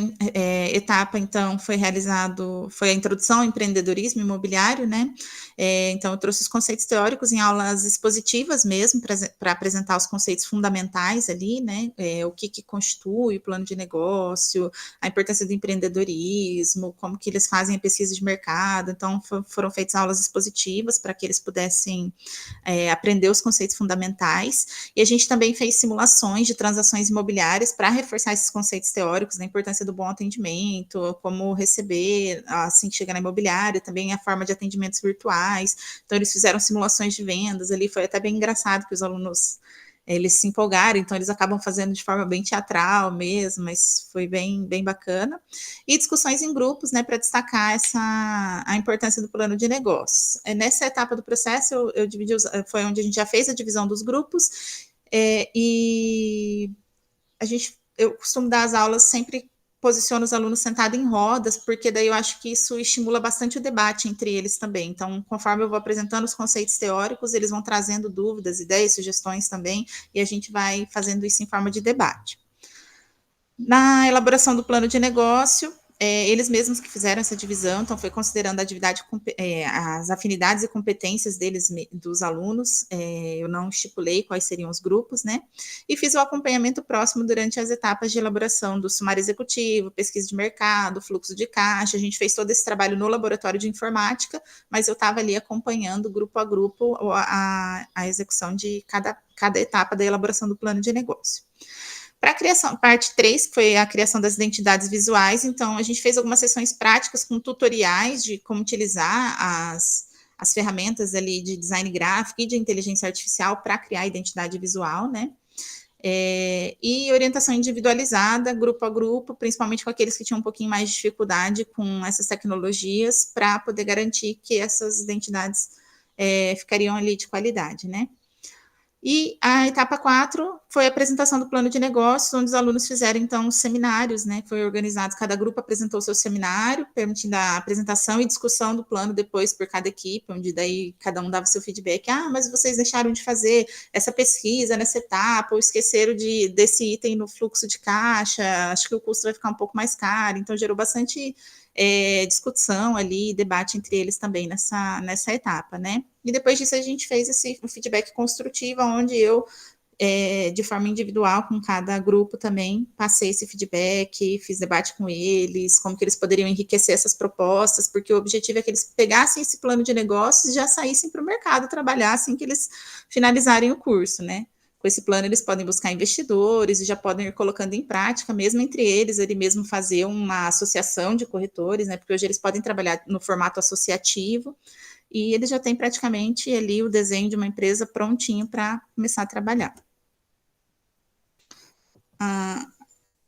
etapa, então, foi a introdução ao empreendedorismo imobiliário, né? Então, eu trouxe os conceitos teóricos em aulas expositivas mesmo, para apresentar os conceitos fundamentais ali, né? O que constitui o plano de negócio, a importância do empreendedorismo, como que eles fazem a pesquisa de mercado. Então, foram feitas aulas expositivas para que eles pudessem aprender os conceitos fundamentais. E a gente também fez simulações de transações imobiliárias para reforçar esses conceitos teóricos, da importância do bom atendimento, como receber assim que chega na imobiliária, também a forma de atendimentos virtuais. Então, eles fizeram simulações de vendas ali, foi até bem engraçado que os alunos, eles se empolgaram, então eles acabam fazendo de forma bem teatral mesmo, mas foi bem bacana. E discussões em grupos, né, para destacar a importância do plano de negócios. Nessa etapa do processo, eu dividi, foi onde a gente já fez a divisão dos grupos, e eu costumo dar as aulas, sempre posiciono os alunos sentados em rodas, porque daí eu acho que isso estimula bastante o debate entre eles também. Então, conforme eu vou apresentando os conceitos teóricos, eles vão trazendo dúvidas, ideias, sugestões também, e a gente vai fazendo isso em forma de debate. Na elaboração do plano de negócio, eles mesmos que fizeram essa divisão, então foi considerando a atividade, as afinidades e competências dos alunos, eu não estipulei quais seriam os grupos, né? E fiz o acompanhamento próximo durante as etapas de elaboração do sumário executivo, pesquisa de mercado, fluxo de caixa. A gente fez todo esse trabalho no laboratório de informática, mas eu estava ali acompanhando grupo a grupo a execução de cada etapa da elaboração do plano de negócio. Para a criação, parte 3, que foi a criação das identidades visuais, então a gente fez algumas sessões práticas com tutoriais de como utilizar as ferramentas ali de design gráfico e de inteligência artificial para criar a identidade visual, né? E orientação individualizada, grupo a grupo, principalmente com aqueles que tinham um pouquinho mais de dificuldade com essas tecnologias, para poder garantir que essas identidades ficariam ali de qualidade, né? E a etapa 4 foi a apresentação do plano de negócios, onde os alunos fizeram, então, seminários, né? Foi organizado, cada grupo apresentou seu seminário, permitindo a apresentação e discussão do plano depois por cada equipe, onde daí cada um dava seu feedback. Mas vocês deixaram de fazer essa pesquisa nessa etapa, ou esqueceram desse item no fluxo de caixa, acho que o custo vai ficar um pouco mais caro. Então, gerou bastante discussão ali, debate entre eles também nessa etapa, né? E depois disso a gente fez um feedback construtivo, onde eu, de forma individual, com cada grupo também, passei esse feedback, fiz debate com eles, como que eles poderiam enriquecer essas propostas, porque o objetivo é que eles pegassem esse plano de negócios e já saíssem para o mercado trabalhar assim que eles finalizarem o curso, né? Com esse plano, eles podem buscar investidores e já podem ir colocando em prática, mesmo entre eles, ele mesmo fazer uma associação de corretores, né? Porque hoje eles podem trabalhar no formato associativo e eles já têm praticamente ali o desenho de uma empresa prontinho para começar a trabalhar.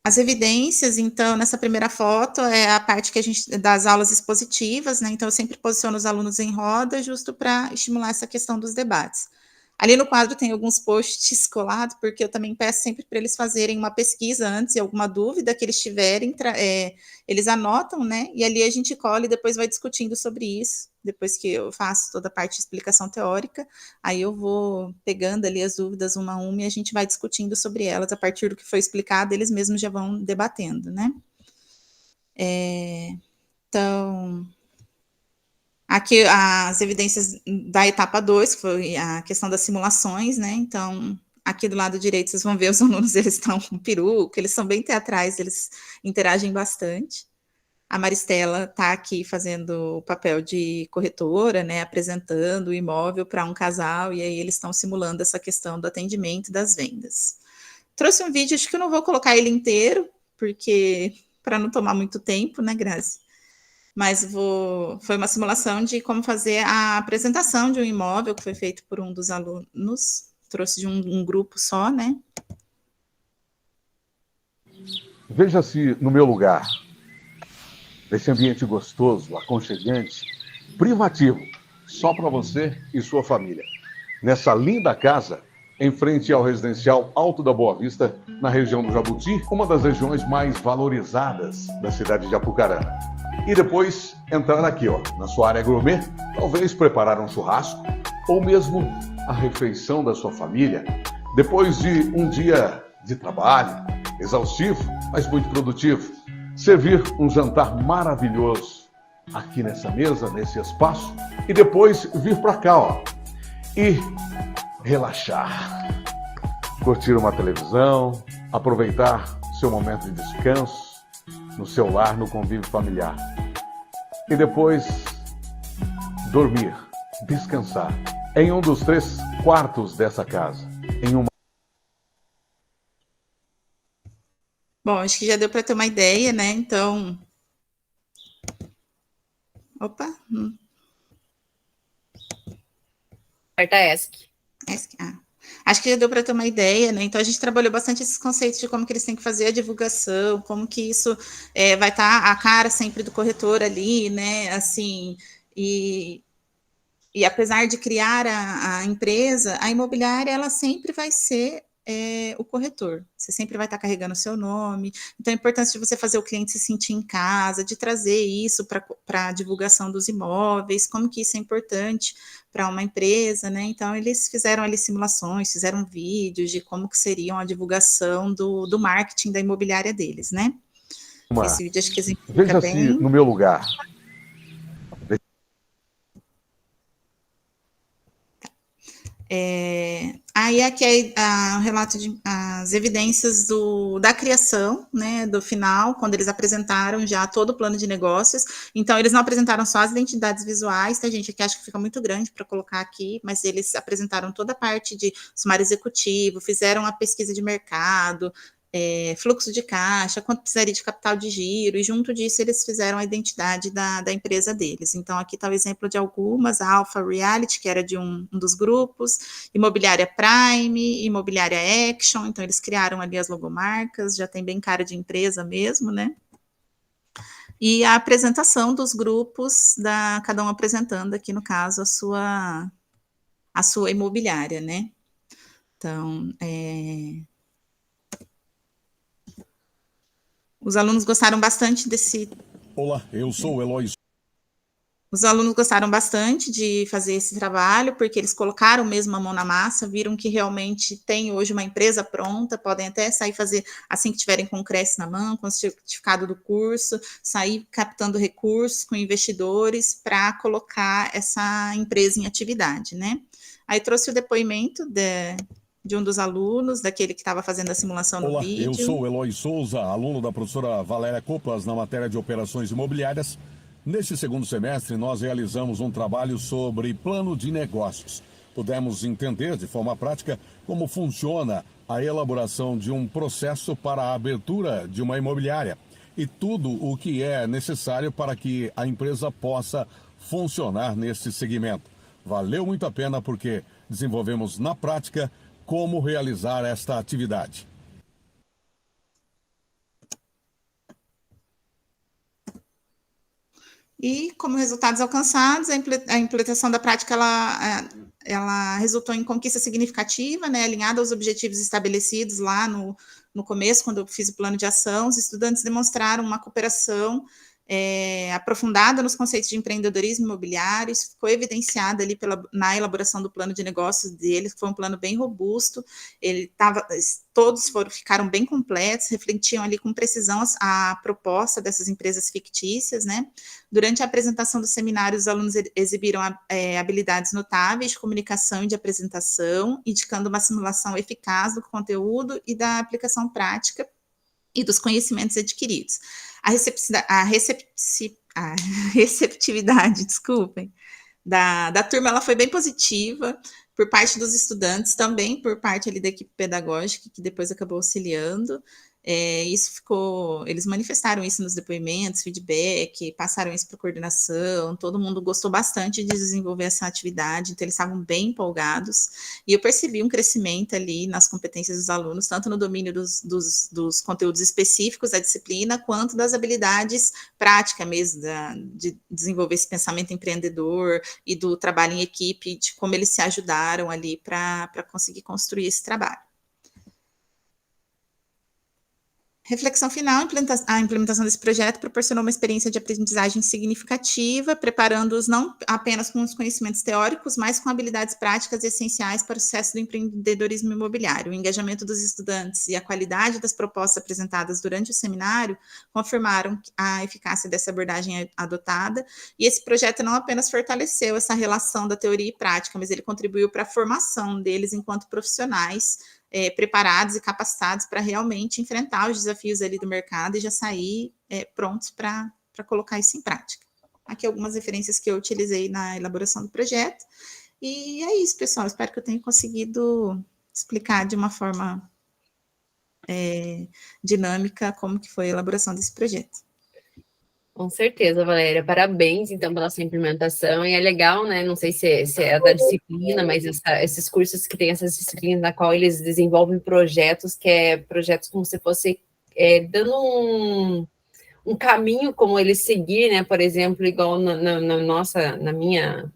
As evidências, então, nessa primeira foto, é a parte que a gente das aulas expositivas, né? Então, eu sempre posiciono os alunos em roda, justo para estimular essa questão dos debates. Ali no quadro tem alguns posts colados, porque eu também peço sempre para eles fazerem uma pesquisa antes, e alguma dúvida que eles tiverem, eles anotam, né? E ali a gente cola e depois vai discutindo sobre isso. Depois que eu faço toda a parte de explicação teórica, aí eu vou pegando ali as dúvidas uma a uma e a gente vai discutindo sobre elas. A partir do que foi explicado, eles mesmos já vão debatendo, né? Então, aqui as evidências da etapa 2, que foi a questão das simulações, né? Então, aqui do lado direito, vocês vão ver os alunos, eles estão com peruca, eles são bem teatrais, eles interagem bastante. A Maristela está aqui fazendo o papel de corretora, né, apresentando o imóvel para um casal, e aí eles estão simulando essa questão do atendimento e das vendas. Trouxe um vídeo, acho que eu não vou colocar ele inteiro, porque para não tomar muito tempo, né, Grazi? Mas foi uma simulação de como fazer a apresentação de um imóvel que foi feito por um dos alunos, trouxe de um grupo só, né? Veja-se no meu lugar, nesse ambiente gostoso, aconchegante, privativo, só para você e sua família. Nessa linda casa, em frente ao residencial Alto da Boa Vista, na região do Jabuti, uma das regiões mais valorizadas da cidade de Apucarana. E depois entrar aqui, ó, na sua área gourmet, talvez preparar um churrasco, ou mesmo a refeição da sua família, depois de um dia de trabalho, exaustivo, mas muito produtivo. Servir um jantar maravilhoso aqui nessa mesa, nesse espaço, e depois vir para cá, ó, e relaxar, curtir uma televisão, aproveitar seu momento de descanso no seu lar, no convívio familiar. E depois dormir, descansar em um dos 3 quartos dessa casa, em uma... Bom, acho que já deu para ter uma ideia, né? Então, opa, Aperta ESC. acho que já deu para ter uma ideia, né? Então a gente trabalhou bastante esses conceitos de como que eles têm que fazer a divulgação, como que isso vai estar a cara sempre do corretor ali, né? Assim, e apesar de criar a empresa, a imobiliária ela sempre vai ser o corretor. Você sempre vai estar carregando o seu nome. Então, a importância de você fazer o cliente se sentir em casa, de trazer isso para a divulgação dos imóveis, como que isso é importante para uma empresa, né? Então, eles fizeram ali simulações, fizeram vídeos de como que seriam a divulgação do marketing da imobiliária deles, né? Esse vídeo acho que exemplifica Veja-se bem. no meu lugar. Aí aqui é o relato de as evidências da criação, né, do final, quando eles apresentaram já todo o plano de negócios. Então, eles não apresentaram só as identidades visuais, tá, gente? Aqui acho que fica muito grande para colocar aqui, mas eles apresentaram toda a parte de sumário executivo, fizeram a pesquisa de mercado, fluxo de caixa, quanto precisaria de capital de giro, e junto disso eles fizeram a identidade da empresa deles. Então, aqui está o exemplo de algumas, a Alpha Reality, que era de um dos grupos, Imobiliária Prime, Imobiliária Action, então eles criaram ali as logomarcas, já tem bem cara de empresa mesmo, né? E a apresentação dos grupos, cada um apresentando aqui, no caso, a sua imobiliária, né? Então, os alunos gostaram bastante desse... Olá, eu sou o Eloy. Os alunos gostaram bastante de fazer esse trabalho, porque eles colocaram mesmo a mão na massa, viram que realmente tem hoje uma empresa pronta, podem até sair fazer, assim que tiverem com o CRES na mão, com o certificado do curso, sair captando recursos com investidores para colocar essa empresa em atividade, né? Aí trouxe o depoimento de um dos alunos, daquele que estava fazendo a simulação no vídeo. Eu sou o Eloy Souza, aluno da professora Valéria Coplas na matéria de operações imobiliárias. Neste segundo semestre, nós realizamos um trabalho sobre plano de negócios. Pudemos entender de forma prática como funciona a elaboração de um processo para a abertura de uma imobiliária e tudo o que é necessário para que a empresa possa funcionar neste segmento. Valeu muito a pena porque desenvolvemos na prática como realizar esta atividade. E, como resultados alcançados, a implementação da prática ela resultou em conquista significativa, né, alinhada aos objetivos estabelecidos lá no começo, quando eu fiz o plano de ação. Os estudantes demonstraram uma cooperação aprofundada nos conceitos de empreendedorismo imobiliário. Isso ficou evidenciado ali na elaboração do plano de negócios deles, que foi um plano bem robusto. Todos ficaram bem completos, refletiam ali com precisão a proposta dessas empresas fictícias, né? Durante a apresentação do seminário, os alunos exibiram habilidades notáveis de comunicação e de apresentação, indicando uma simulação eficaz do conteúdo e da aplicação prática. e dos conhecimentos adquiridos. A receptividade, desculpem, da turma, ela foi bem positiva, por parte dos estudantes, também por parte ali da equipe pedagógica, que depois acabou auxiliando. Isso ficou, eles manifestaram isso nos depoimentos, feedback, passaram isso para a coordenação, todo mundo gostou bastante de desenvolver essa atividade, então eles estavam bem empolgados, e eu percebi um crescimento ali nas competências dos alunos, tanto no domínio dos conteúdos específicos da disciplina, quanto das habilidades práticas mesmo, de desenvolver esse pensamento empreendedor e do trabalho em equipe, de como eles se ajudaram ali para conseguir construir esse trabalho. Reflexão final, a implementação desse projeto proporcionou uma experiência de aprendizagem significativa, preparando-os não apenas com os conhecimentos teóricos, mas com habilidades práticas e essenciais para o sucesso do empreendedorismo imobiliário. O engajamento dos estudantes e a qualidade das propostas apresentadas durante o seminário confirmaram a eficácia dessa abordagem adotada, e esse projeto não apenas fortaleceu essa relação da teoria e prática, mas ele contribuiu para a formação deles enquanto profissionais, preparados e capacitados para realmente enfrentar os desafios ali do mercado e já sair prontos para colocar isso em prática. Aqui algumas referências que eu utilizei na elaboração do projeto. E é isso, pessoal. Espero que eu tenha conseguido explicar de uma forma dinâmica como que foi a elaboração desse projeto. Com certeza, Valéria. Parabéns, então, pela sua implementação. E é legal, né? Não sei se é da disciplina, mas esses cursos que têm essas disciplinas na qual eles desenvolvem projetos, que é projetos como se fosse dando um caminho como eles seguir, né? Por exemplo, igual no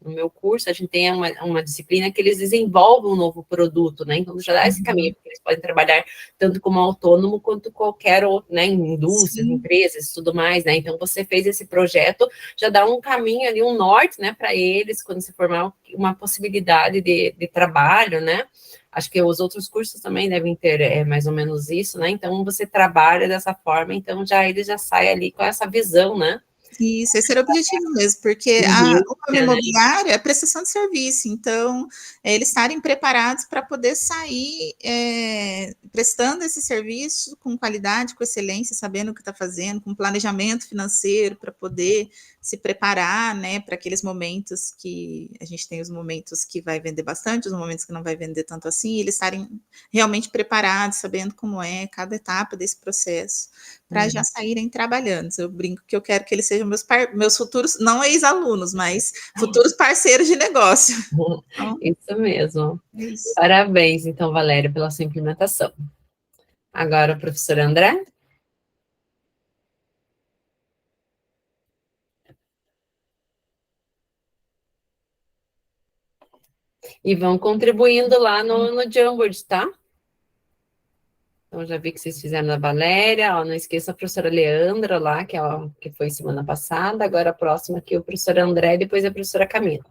meu curso, a gente tem uma disciplina que eles desenvolvem um novo produto, né? Então já dá esse caminho, porque eles podem trabalhar tanto como autônomo quanto qualquer outro, né? Em indústrias, empresas, tudo mais, né? Então você fez esse projeto, já dá um caminho ali, um norte, né? Para eles, quando se formar uma possibilidade de trabalho, né? Acho que os outros cursos também devem ter mais ou menos isso, né? Então, você trabalha dessa forma, então ele já sai ali com essa visão, né? Isso, esse era o objetivo mesmo, porque o ramo imobiliário é prestação de serviço, então, eles estarem preparados para poder sair prestando esse serviço com qualidade, com excelência, sabendo o que está fazendo, com planejamento financeiro para poder se preparar, né, para aqueles momentos que a gente tem os momentos que vai vender bastante, os momentos que não vai vender tanto assim, eles estarem realmente preparados, sabendo como é cada etapa desse processo, para já saírem trabalhando. Eu brinco que eu quero que eles sejam meus futuros, não ex-alunos, mas futuros parceiros de negócio. Então, isso mesmo. Isso. Parabéns, então, Valéria, pela sua implementação. Agora, o professor André. E vão contribuindo lá no Jamboard, tá? Então, já vi que vocês fizeram da Valéria, não esqueça a professora Leandra lá, que foi semana passada, agora a próxima aqui é o professor André, depois a professora Camila.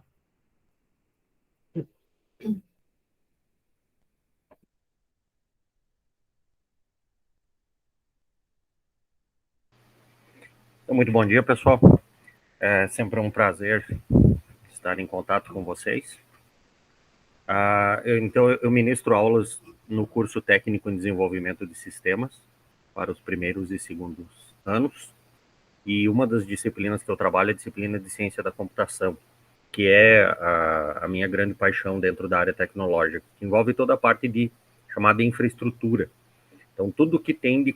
Muito bom dia, pessoal. É sempre um prazer estar em contato com vocês. Então, eu ministro aulas no curso técnico em desenvolvimento de sistemas para os primeiros e segundos anos. E uma das disciplinas que eu trabalho é a disciplina de ciência da computação, que é a minha grande paixão dentro da área tecnológica, que envolve toda a parte de chamada infraestrutura. Então, tudo que tem de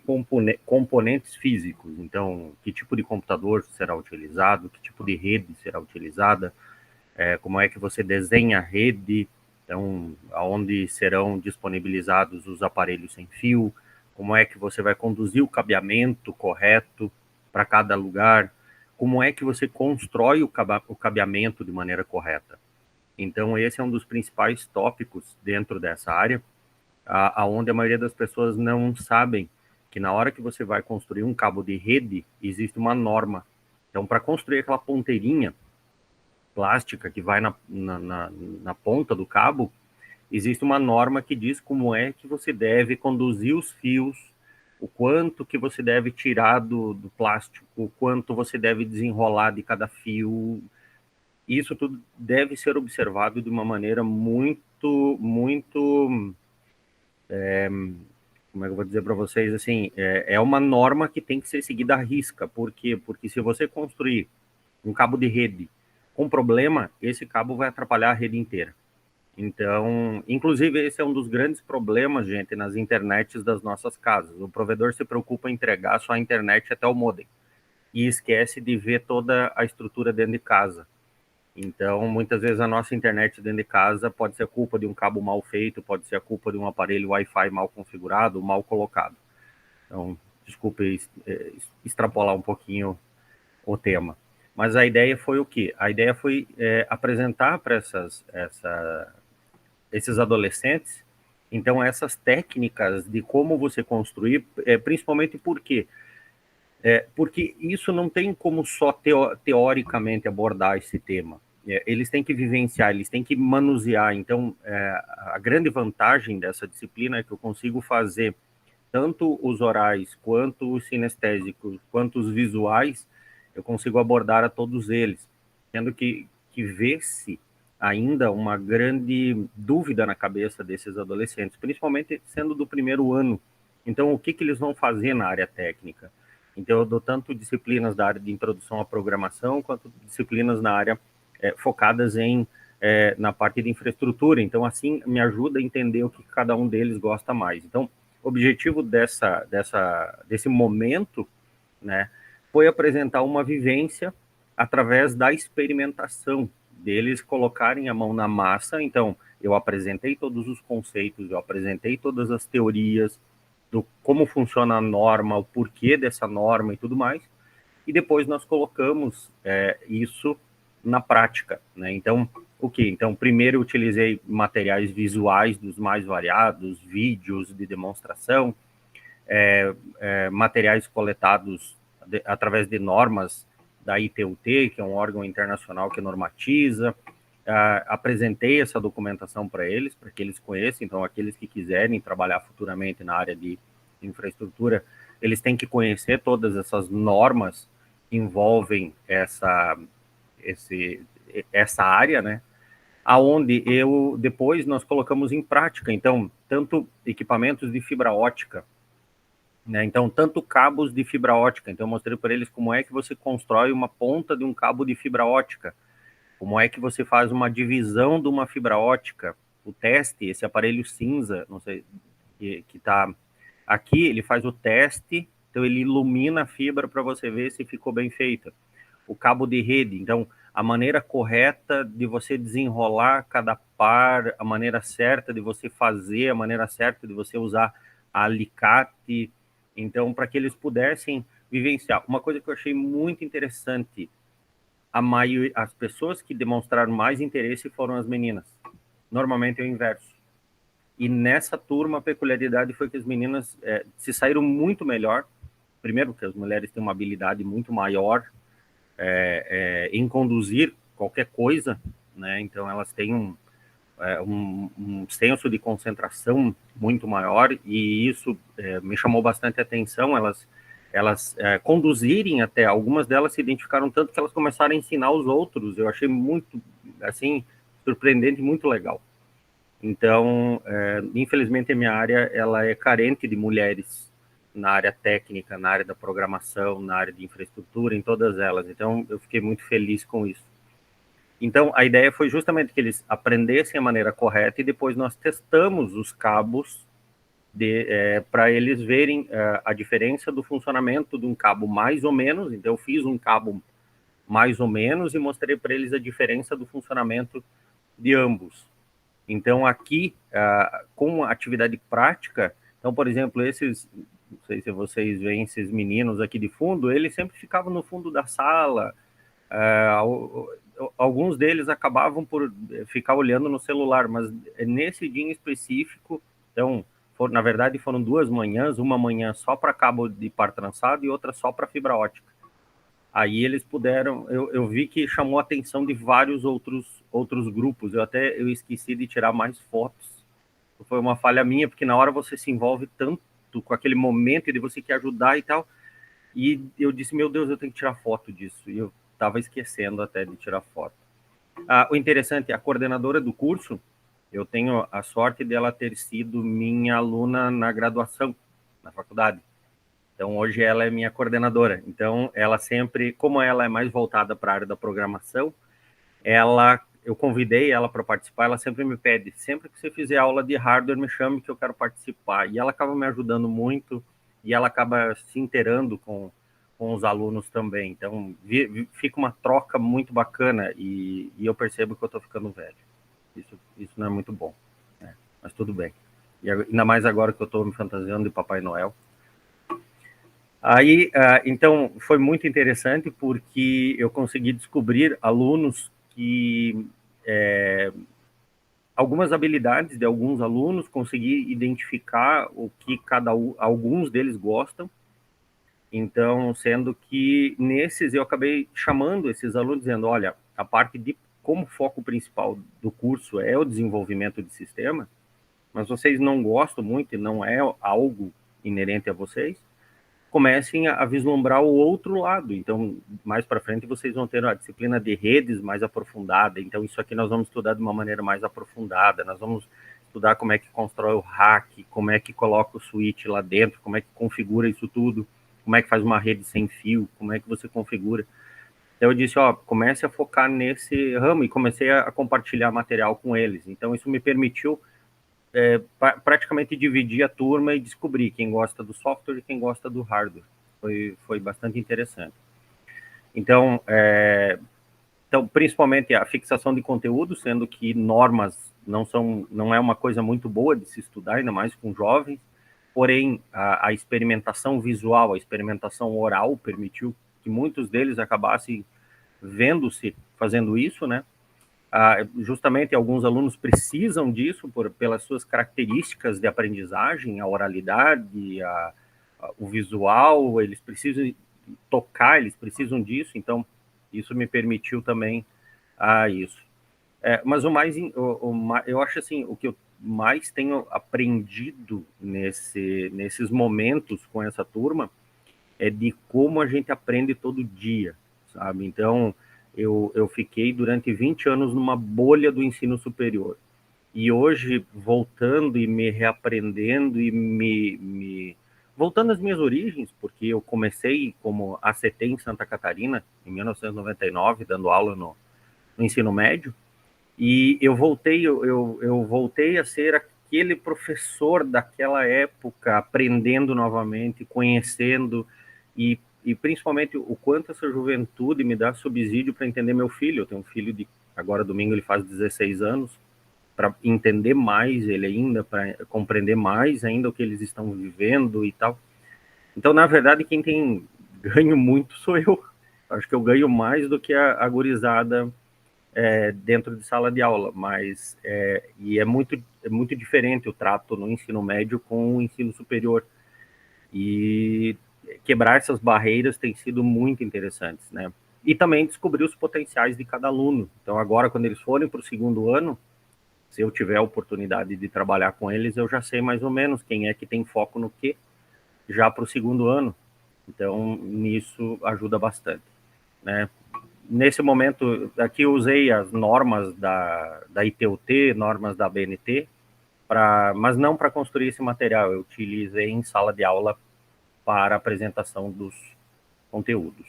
componentes físicos. Então, que tipo de computador será utilizado, que tipo de rede será utilizada, como é que você desenha a rede, então, aonde serão disponibilizados os aparelhos sem fio, como é que você vai conduzir o cabeamento correto para cada lugar, como é que você constrói o cabeamento de maneira correta. Então, esse é um dos principais tópicos dentro dessa área, aonde a maioria das pessoas não sabem que na hora que você vai construir um cabo de rede, existe uma norma. Então, para construir aquela ponteirinha plástica que vai na ponta do cabo, existe uma norma que diz como é que você deve conduzir os fios, o quanto que você deve tirar do plástico, o quanto você deve desenrolar de cada fio. Isso tudo deve ser observado de uma maneira muito como é que eu vou dizer para vocês, assim, é uma norma que tem que ser seguida à risca. Por quê? Porque se você construir um cabo de rede com problema, esse cabo vai atrapalhar a rede inteira. Então, inclusive, esse é um dos grandes problemas, gente, nas internets das nossas casas. O provedor se preocupa em entregar só a internet até o modem e esquece de ver toda a estrutura dentro de casa. Então, muitas vezes a nossa internet dentro de casa pode ser culpa de um cabo mal feito, pode ser a culpa de um aparelho Wi-Fi mal configurado, mal colocado. Então, desculpe extrapolar um pouquinho o tema. Mas a ideia foi o quê? A ideia foi apresentar para esses adolescentes, então, essas técnicas de como você construir, principalmente por quê? Porque isso não tem como só teoricamente abordar esse tema. Eles têm que vivenciar, eles têm que manusear. Então, a grande vantagem dessa disciplina é que eu consigo fazer tanto os orais, quanto os sinestésicos, quanto os visuais, eu consigo abordar a todos eles, tendo que ver-se ainda uma grande dúvida na cabeça desses adolescentes, principalmente sendo do primeiro ano. Então, o que eles vão fazer na área técnica? Então, eu dou tanto disciplinas da área de introdução à programação, quanto disciplinas na área focadas na parte de infraestrutura. Então, assim, me ajuda a entender o que cada um deles gosta mais. Então, o objetivo desse momento, né, foi apresentar uma vivência através da experimentação, deles colocarem a mão na massa. Então, eu apresentei todos os conceitos, eu apresentei todas as teorias, do como funciona a norma, o porquê dessa norma e tudo mais, e depois nós colocamos isso na prática, né? Então, o que? Então, primeiro eu utilizei materiais visuais dos mais variados, vídeos de demonstração, materiais coletados através de normas da ITUT, que é um órgão internacional que normatiza. Apresentei essa documentação para eles, para que eles conheçam. Então, aqueles que quiserem trabalhar futuramente na área de infraestrutura, eles têm que conhecer todas essas normas que envolvem essa área, né? Aonde depois nós colocamos em prática, então, tanto equipamentos de fibra ótica, né? Então, tanto cabos de fibra ótica. Então, eu mostrei para eles como é que você constrói uma ponta de um cabo de fibra ótica, como é que você faz uma divisão de uma fibra ótica, o teste, esse aparelho cinza, não sei, que está aqui, ele faz o teste, então ele ilumina a fibra para você ver se ficou bem feita. O cabo de rede, então, a maneira correta de você desenrolar cada par, a maneira certa de você fazer, a maneira certa de você usar alicate, então, para que eles pudessem vivenciar. Uma coisa que eu achei muito interessante, as pessoas que demonstraram mais interesse foram as meninas. Normalmente é o inverso. E nessa turma, a peculiaridade foi que as meninas se saíram muito melhor. Primeiro, porque as mulheres têm uma habilidade muito maior em conduzir qualquer coisa, né? Então, elas têm um senso de concentração muito maior, e isso me chamou bastante atenção. Elas conduzirem até, algumas delas se identificaram tanto que elas começaram a ensinar os outros. Eu achei muito, assim, surpreendente, muito legal. Então, infelizmente, a minha área ela é carente de mulheres na área técnica, na área da programação, na área de infraestrutura, em todas elas. Então, eu fiquei muito feliz com isso. Então, a ideia foi justamente que eles aprendessem a maneira correta, e depois nós testamos os cabos para eles verem a diferença do funcionamento de um cabo mais ou menos. Então, eu fiz um cabo mais ou menos e mostrei para eles a diferença do funcionamento de ambos. Então, aqui, com a atividade prática, então, por exemplo, não sei se vocês veem esses meninos aqui de fundo, eles sempre ficavam no fundo da sala. Alguns deles acabavam por ficar olhando no celular, mas nesse dia em específico, então, na verdade, foram 2 manhãs, uma manhã só para cabo de par trançado e outra só para fibra ótica. Aí eles puderam, eu vi que chamou a atenção de vários outros grupos. Eu esqueci de tirar mais fotos. Foi uma falha minha, porque na hora você se envolve tanto com aquele momento de você quer ajudar e tal. E eu disse, meu Deus, eu tenho que tirar foto disso. E eu estava esquecendo até de tirar foto. O interessante, a coordenadora do curso, eu tenho a sorte dela ter sido minha aluna na graduação, na faculdade. Então, hoje ela é minha coordenadora. Então, ela sempre, como ela é mais voltada para a área da programação, eu convidei ela para participar, ela sempre me pede, sempre que você fizer aula de hardware, me chame que eu quero participar. E ela acaba me ajudando muito, e ela acaba se inteirando com os alunos também. Então, fica uma troca muito bacana, e eu percebo que eu estou ficando velho. Isso não é muito bom, né? Mas tudo bem. E ainda mais agora que eu estou me fantasiando de Papai Noel. Aí, então, foi muito interessante porque eu consegui descobrir alunos que... algumas habilidades de alguns alunos, consegui identificar o que alguns deles gostam. Então, sendo que nesses eu acabei chamando esses alunos, dizendo, olha, a parte de como foco principal do curso é o desenvolvimento de sistema, mas vocês não gostam muito e não é algo inerente a vocês, comecem a vislumbrar o outro lado. Então, mais para frente, vocês vão ter a disciplina de redes mais aprofundada. Então, isso aqui nós vamos estudar de uma maneira mais aprofundada. Nós vamos estudar como é que constrói o rack, como é que coloca o switch lá dentro, como é que configura isso tudo, como é que faz uma rede sem fio, como é que você configura. Então, eu disse, comece a focar nesse ramo, e comecei a compartilhar material com eles. Então, isso me permitiu praticamente dividir a turma e descobrir quem gosta do software e quem gosta do hardware. Foi bastante interessante. Então, principalmente a fixação de conteúdo, sendo que normas não é uma coisa muito boa de se estudar, ainda mais com jovens, porém, a experimentação visual, a experimentação oral permitiu que muitos deles acabassem vendo-se fazendo isso, né? Justamente alguns alunos precisam disso pelas suas características de aprendizagem, a oralidade, o visual, eles precisam tocar, eles precisam disso, então isso me permitiu também isso. Mas eu acho assim, o que eu mais tenho aprendido nesses momentos com essa turma é de como a gente aprende todo dia, sabe? Então, eu fiquei durante 20 anos numa bolha do ensino superior. E hoje, voltando e me reaprendendo e voltando às minhas origens, porque eu comecei como ACT em Santa Catarina, em 1999, dando aula no ensino médio, e eu voltei a ser aquele professor daquela época, aprendendo novamente, conhecendo, e principalmente o quanto essa juventude me dá subsídio para entender meu filho. Eu tenho um filho agora domingo ele faz 16 anos, para entender mais ele ainda, para compreender mais ainda o que eles estão vivendo e tal. Então, na verdade, quem tem ganho muito sou eu. Acho que eu ganho mais do que a gurizada dentro de sala de aula, mas é muito diferente o trato no ensino médio com o ensino superior. E quebrar essas barreiras tem sido muito interessante, né? E também descobrir os potenciais de cada aluno. Então, agora, quando eles forem para o segundo ano, se eu tiver a oportunidade de trabalhar com eles, eu já sei mais ou menos quem é que tem foco no quê, já para o segundo ano. Então, nisso ajuda bastante, né? Nesse momento, aqui eu usei as normas da ITUT, normas da BNT, mas não para construir esse material, eu utilizei em sala de aula para a apresentação dos conteúdos.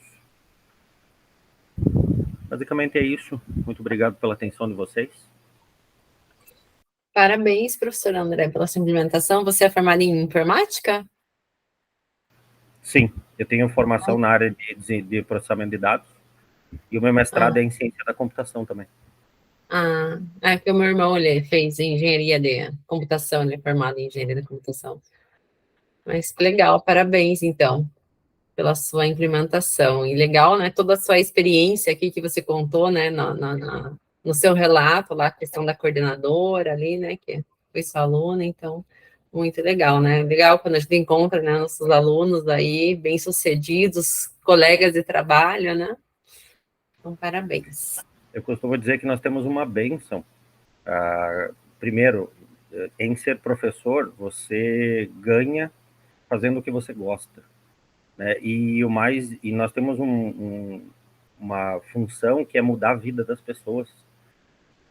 Basicamente é isso. Muito obrigado pela atenção de vocês. Parabéns, professor André, pela sua implementação. Você é formado em informática? Sim, eu tenho formação na área de processamento de dados e o meu mestrado é em ciência da computação também. Porque o meu irmão ele fez engenharia de computação, ele é formado em engenharia de computação. Mas que legal, parabéns, então, pela sua implementação. E legal, né, toda a sua experiência aqui que você contou, né, no seu relato lá, a questão da coordenadora ali, né, que foi sua aluna, então, muito legal, né? Legal quando a gente encontra, né, nossos alunos aí, bem-sucedidos, colegas de trabalho, né? Então, parabéns. Eu costumo dizer que nós temos uma bênção. Primeiro, em ser professor, você ganha fazendo o que você gosta, né? E nós temos uma função que é mudar a vida das pessoas.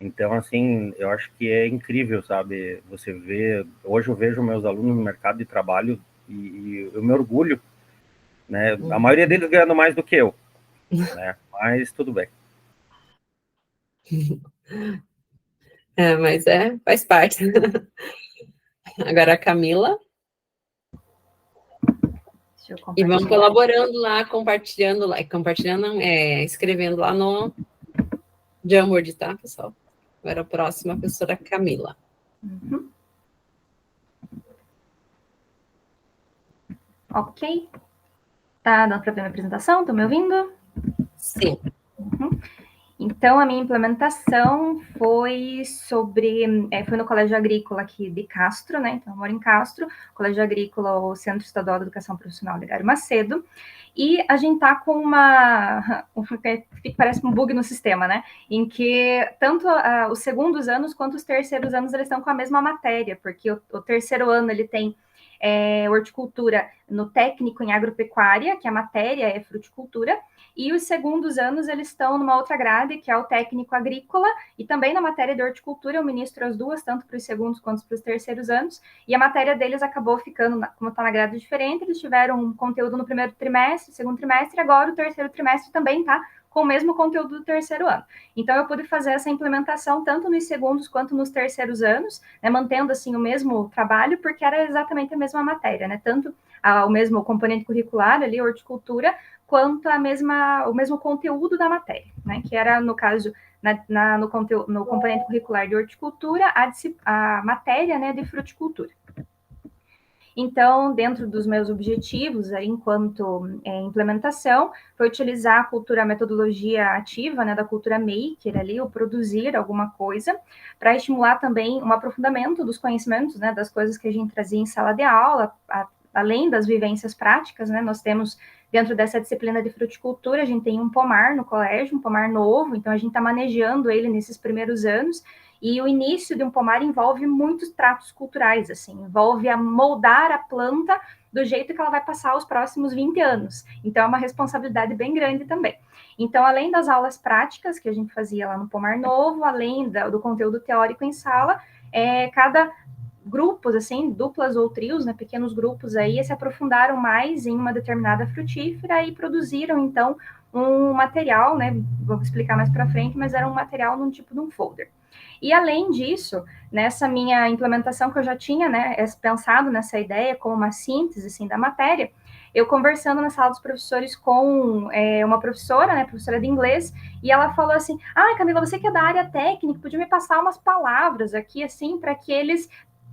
Então, assim, eu acho que é incrível, sabe? Você vê... Hoje eu vejo meus alunos no mercado de trabalho e eu me orgulho, né? A maioria deles ganhando mais do que eu, né? Mas tudo bem. Mas faz parte. Agora a Camila. Deixa eu E vamos compartilhar. colaborando lá, compartilhando lá, escrevendo lá no Jamboard, tá, pessoal? Agora a próxima, a professora Camila. Uhum. Ok. Tá dando para ver minha apresentação? Estão me ouvindo? Sim. Uhum. Então, a minha implementação foi foi no Colégio Agrícola aqui de Castro, né? Então, eu moro em Castro, Colégio Agrícola, o Centro Estadual de Educação Profissional Olegário Macedo, e a gente tá com parece um bug no sistema, né? Em que tanto os segundos anos quanto os terceiros anos, eles estão com a mesma matéria, porque o terceiro ano, ele tem horticultura no técnico em agropecuária, que a matéria é fruticultura, e os segundos anos, eles estão numa outra grade, que é o técnico agrícola, e também na matéria de horticultura, eu ministro as duas, tanto para os segundos quanto para os terceiros anos, e a matéria deles acabou ficando, como está na grade diferente, eles tiveram um conteúdo no primeiro trimestre, segundo trimestre, e agora o terceiro trimestre também está com o mesmo conteúdo do terceiro ano. Então, eu pude fazer essa implementação tanto nos segundos quanto nos terceiros anos, né, mantendo, assim, o mesmo trabalho, porque era exatamente a mesma matéria, né, tanto o mesmo componente curricular ali, horticultura, quanto o mesmo conteúdo da matéria, né, que era, no caso, no componente curricular de horticultura, a matéria, né, de fruticultura. Então, dentro dos meus objetivos, enquanto implementação, foi utilizar a metodologia ativa, né, da cultura maker ali, o produzir alguma coisa, para estimular também um aprofundamento dos conhecimentos, né, das coisas que a gente trazia em sala de aula, além das vivências práticas, né, nós temos, dentro dessa disciplina de fruticultura, a gente tem um pomar no colégio, um pomar novo, então a gente está manejando ele nesses primeiros anos, e o início de um pomar envolve muitos tratos culturais, assim, envolve a moldar a planta do jeito que ela vai passar os próximos 20 anos. Então, é uma responsabilidade bem grande também. Então, além das aulas práticas que a gente fazia lá no pomar novo, além do conteúdo teórico em sala, cada grupos, assim, duplas ou trios, né, pequenos grupos aí, se aprofundaram mais em uma determinada frutífera e produziram, então, um material, né, vou explicar mais para frente, mas era um material num tipo de um folder. E, além disso, nessa minha implementação que eu já tinha, né, pensado nessa ideia como uma síntese, assim, da matéria, eu conversando na sala dos professores com uma professora, né, professora de inglês, e ela falou assim, Camila, você que é da área técnica, podia me passar umas palavras aqui, assim, para que eles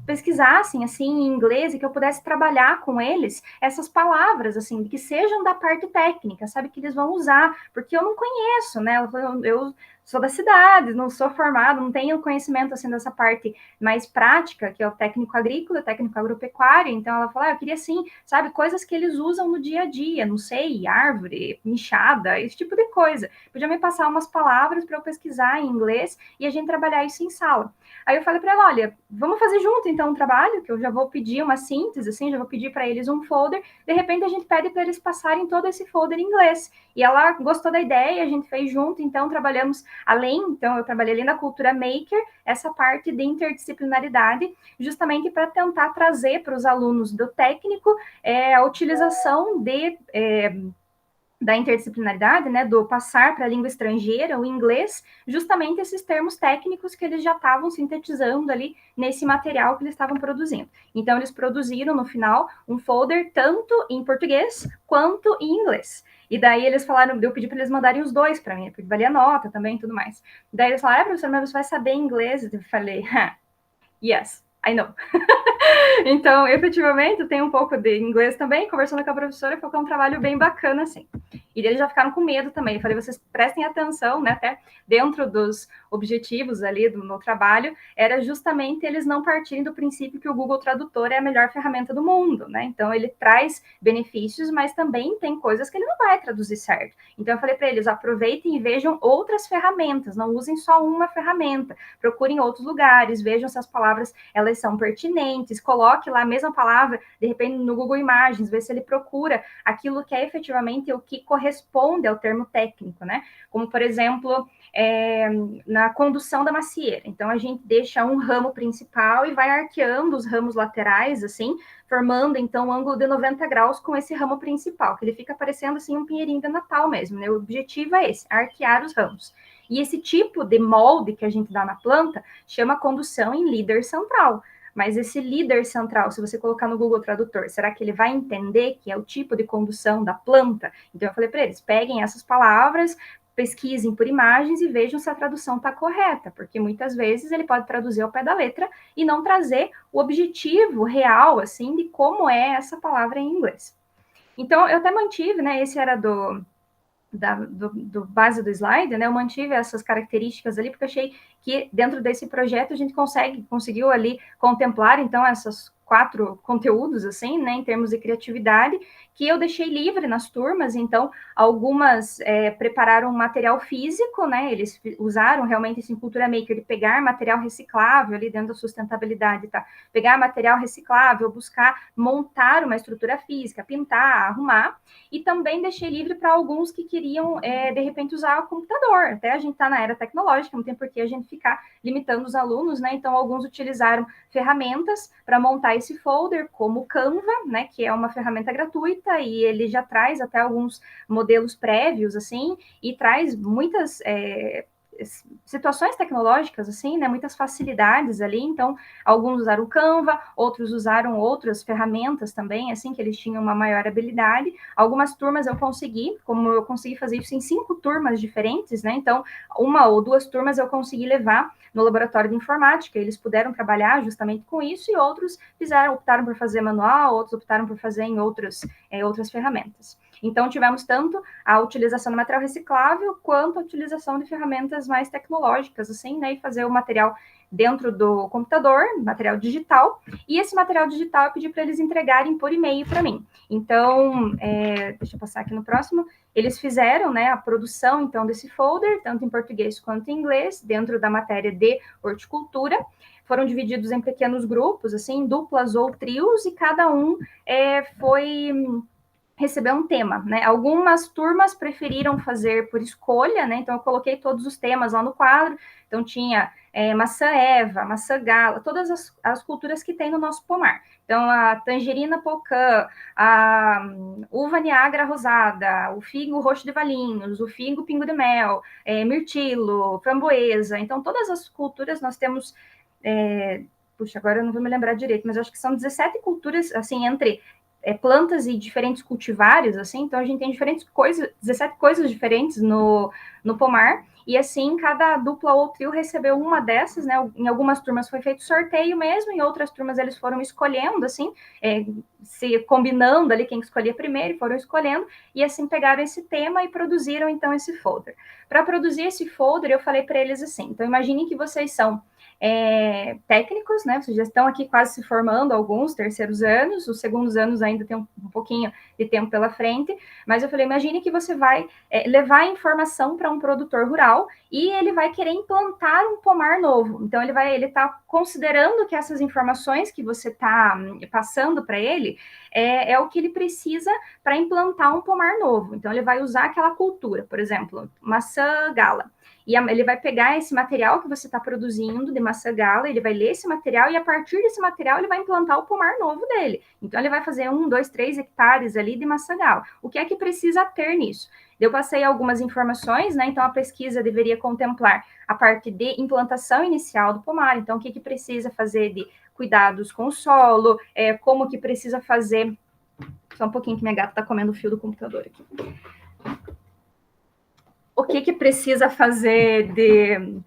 pesquisassem, assim, em inglês, e que eu pudesse trabalhar com eles essas palavras, assim, que sejam da parte técnica, sabe, que eles vão usar, porque eu não conheço, né, eu sou da cidade, não sou formada, não tenho conhecimento, assim, dessa parte mais prática, que é o técnico agrícola, técnico agropecuário, então ela falou, eu queria, sim, sabe, coisas que eles usam no dia a dia, não sei, árvore, enxada, esse tipo de coisa. Podia me passar umas palavras para eu pesquisar em inglês e a gente trabalhar isso em sala. Aí eu falei para ela, olha, vamos fazer junto, então, um trabalho, que eu já vou pedir uma síntese, assim, já vou pedir para eles um folder, de repente a gente pede para eles passarem todo esse folder em inglês. E ela gostou da ideia, a gente fez junto, então trabalhamos então eu trabalhei além da cultura maker, essa parte de interdisciplinaridade, justamente para tentar trazer para os alunos do técnico a utilização da interdisciplinaridade, né, do passar para a língua estrangeira, o inglês, justamente esses termos técnicos que eles já estavam sintetizando ali nesse material que eles estavam produzindo. Então, eles produziram, no final, um folder tanto em português quanto em inglês. E daí eles falaram, eu pedi para eles mandarem os dois para mim, porque valia nota também e tudo mais. Daí eles falaram, professor, mas você vai saber inglês? Eu falei, yes, I know. Então, efetivamente, tem um pouco de inglês também, conversando com a professora, foi um trabalho bem bacana, assim. E eles já ficaram com medo também. Eu falei, vocês prestem atenção, né, até dentro dos objetivos ali do meu trabalho, era justamente eles não partirem do princípio que o Google Tradutor é a melhor ferramenta do mundo, né? Então, ele traz benefícios, mas também tem coisas que ele não vai traduzir certo. Então, eu falei para eles, aproveitem e vejam outras ferramentas, não usem só uma ferramenta, procurem outros lugares, vejam se as palavras, elas são pertinentes, coloque lá a mesma palavra, de repente, no Google Imagens, vê se ele procura aquilo que é efetivamente o que corresponde responde ao termo técnico, né? Como, por exemplo, na condução da macieira. Então, a gente deixa um ramo principal e vai arqueando os ramos laterais, assim, formando, então, um ângulo de 90 graus com esse ramo principal, que ele fica parecendo, assim, um pinheirinho de Natal mesmo, né? O objetivo é esse, arquear os ramos. E esse tipo de molde que a gente dá na planta chama condução em líder central. Mas esse líder central, se você colocar no Google Tradutor, será que ele vai entender que é o tipo de condução da planta? Então, eu falei para eles, peguem essas palavras, pesquisem por imagens e vejam se a tradução está correta, porque muitas vezes ele pode traduzir ao pé da letra e não trazer o objetivo real, assim, de como é essa palavra em inglês. Então, eu até mantive, né, esse era do base do slide, né, eu mantive essas características ali, porque achei que dentro desse projeto a gente conseguiu ali contemplar, então, essas 4 conteúdos, assim, né, em termos de criatividade, que eu deixei livre nas turmas, então, algumas prepararam material físico, né, eles usaram realmente esse Cultura Maker de pegar material reciclável ali dentro da sustentabilidade, tá? Pegar material reciclável, buscar montar uma estrutura física, pintar, arrumar, e também deixei livre para alguns que queriam, de repente, usar o computador, até a gente está na era tecnológica, não tem por que a gente ficar limitando os alunos, né, então alguns utilizaram ferramentas para montar esse folder, como o Canva, né, que é uma ferramenta gratuita, e ele já traz até alguns modelos prévios, assim, e traz muitas situações tecnológicas, assim, né, muitas facilidades ali, então, alguns usaram o Canva, outros usaram outras ferramentas também, assim, que eles tinham uma maior habilidade. Algumas turmas eu consegui fazer isso em 5 turmas diferentes, né, então, 1 ou 2 turmas eu consegui levar no laboratório de informática, eles puderam trabalhar justamente com isso, e outros optaram por fazer manual, outros optaram por fazer em outras ferramentas. Então, tivemos tanto a utilização do material reciclável, quanto a utilização de ferramentas mais tecnológicas, assim, né, e fazer o material dentro do computador, material digital, e esse material digital eu pedi para eles entregarem por e-mail para mim. Então, deixa eu passar aqui no próximo, eles fizeram, né, a produção, então, desse folder, tanto em português quanto em inglês, dentro da matéria de horticultura, foram divididos em pequenos grupos, assim, duplas ou trios, e cada um recebeu um tema, né? Algumas turmas preferiram fazer por escolha, né? Então, eu coloquei todos os temas lá no quadro. Então, tinha maçã Eva, maçã Gala, todas as culturas que tem no nosso pomar. Então, a tangerina pocã, a uva Niágara rosada, o figo roxo de Valinhos, o figo pingo de mel, mirtilo, framboesa. Então, todas as culturas nós temos... puxa, agora eu não vou me lembrar direito, mas acho que são 17 culturas, assim, entre... plantas e diferentes cultivares, assim, então a gente tem 17 coisas diferentes no pomar, e assim, cada dupla ou trio recebeu uma dessas, né, em algumas turmas foi feito sorteio mesmo, em outras turmas eles foram escolhendo, assim, se combinando ali quem escolhia primeiro, e foram escolhendo, e assim pegaram esse tema e produziram, então, esse folder. Para produzir esse folder, eu falei para eles assim, então imaginem que vocês são técnicos, né, vocês já estão aqui quase se formando, alguns terceiros anos, os segundos anos ainda tem um pouquinho de tempo pela frente, mas eu falei, imagine que você vai levar a informação para um produtor rural e ele vai querer implantar um pomar novo, então ele está considerando que essas informações que você está passando para ele é o que ele precisa para implantar um pomar novo, então ele vai usar aquela cultura, por exemplo, maçã Gala, e ele vai pegar esse material que você está produzindo de maçã Gala, ele vai ler esse material e a partir desse material ele vai implantar o pomar novo dele. Então ele vai fazer 1, 2, 3 hectares ali de maçã Gala. O que é que precisa ter nisso? Eu passei algumas informações, né? Então a pesquisa deveria contemplar a parte de implantação inicial do pomar. Então o que precisa fazer de cuidados com o solo, como que precisa fazer... Só um pouquinho que minha gata está comendo o fio do computador aqui. O que precisa fazer de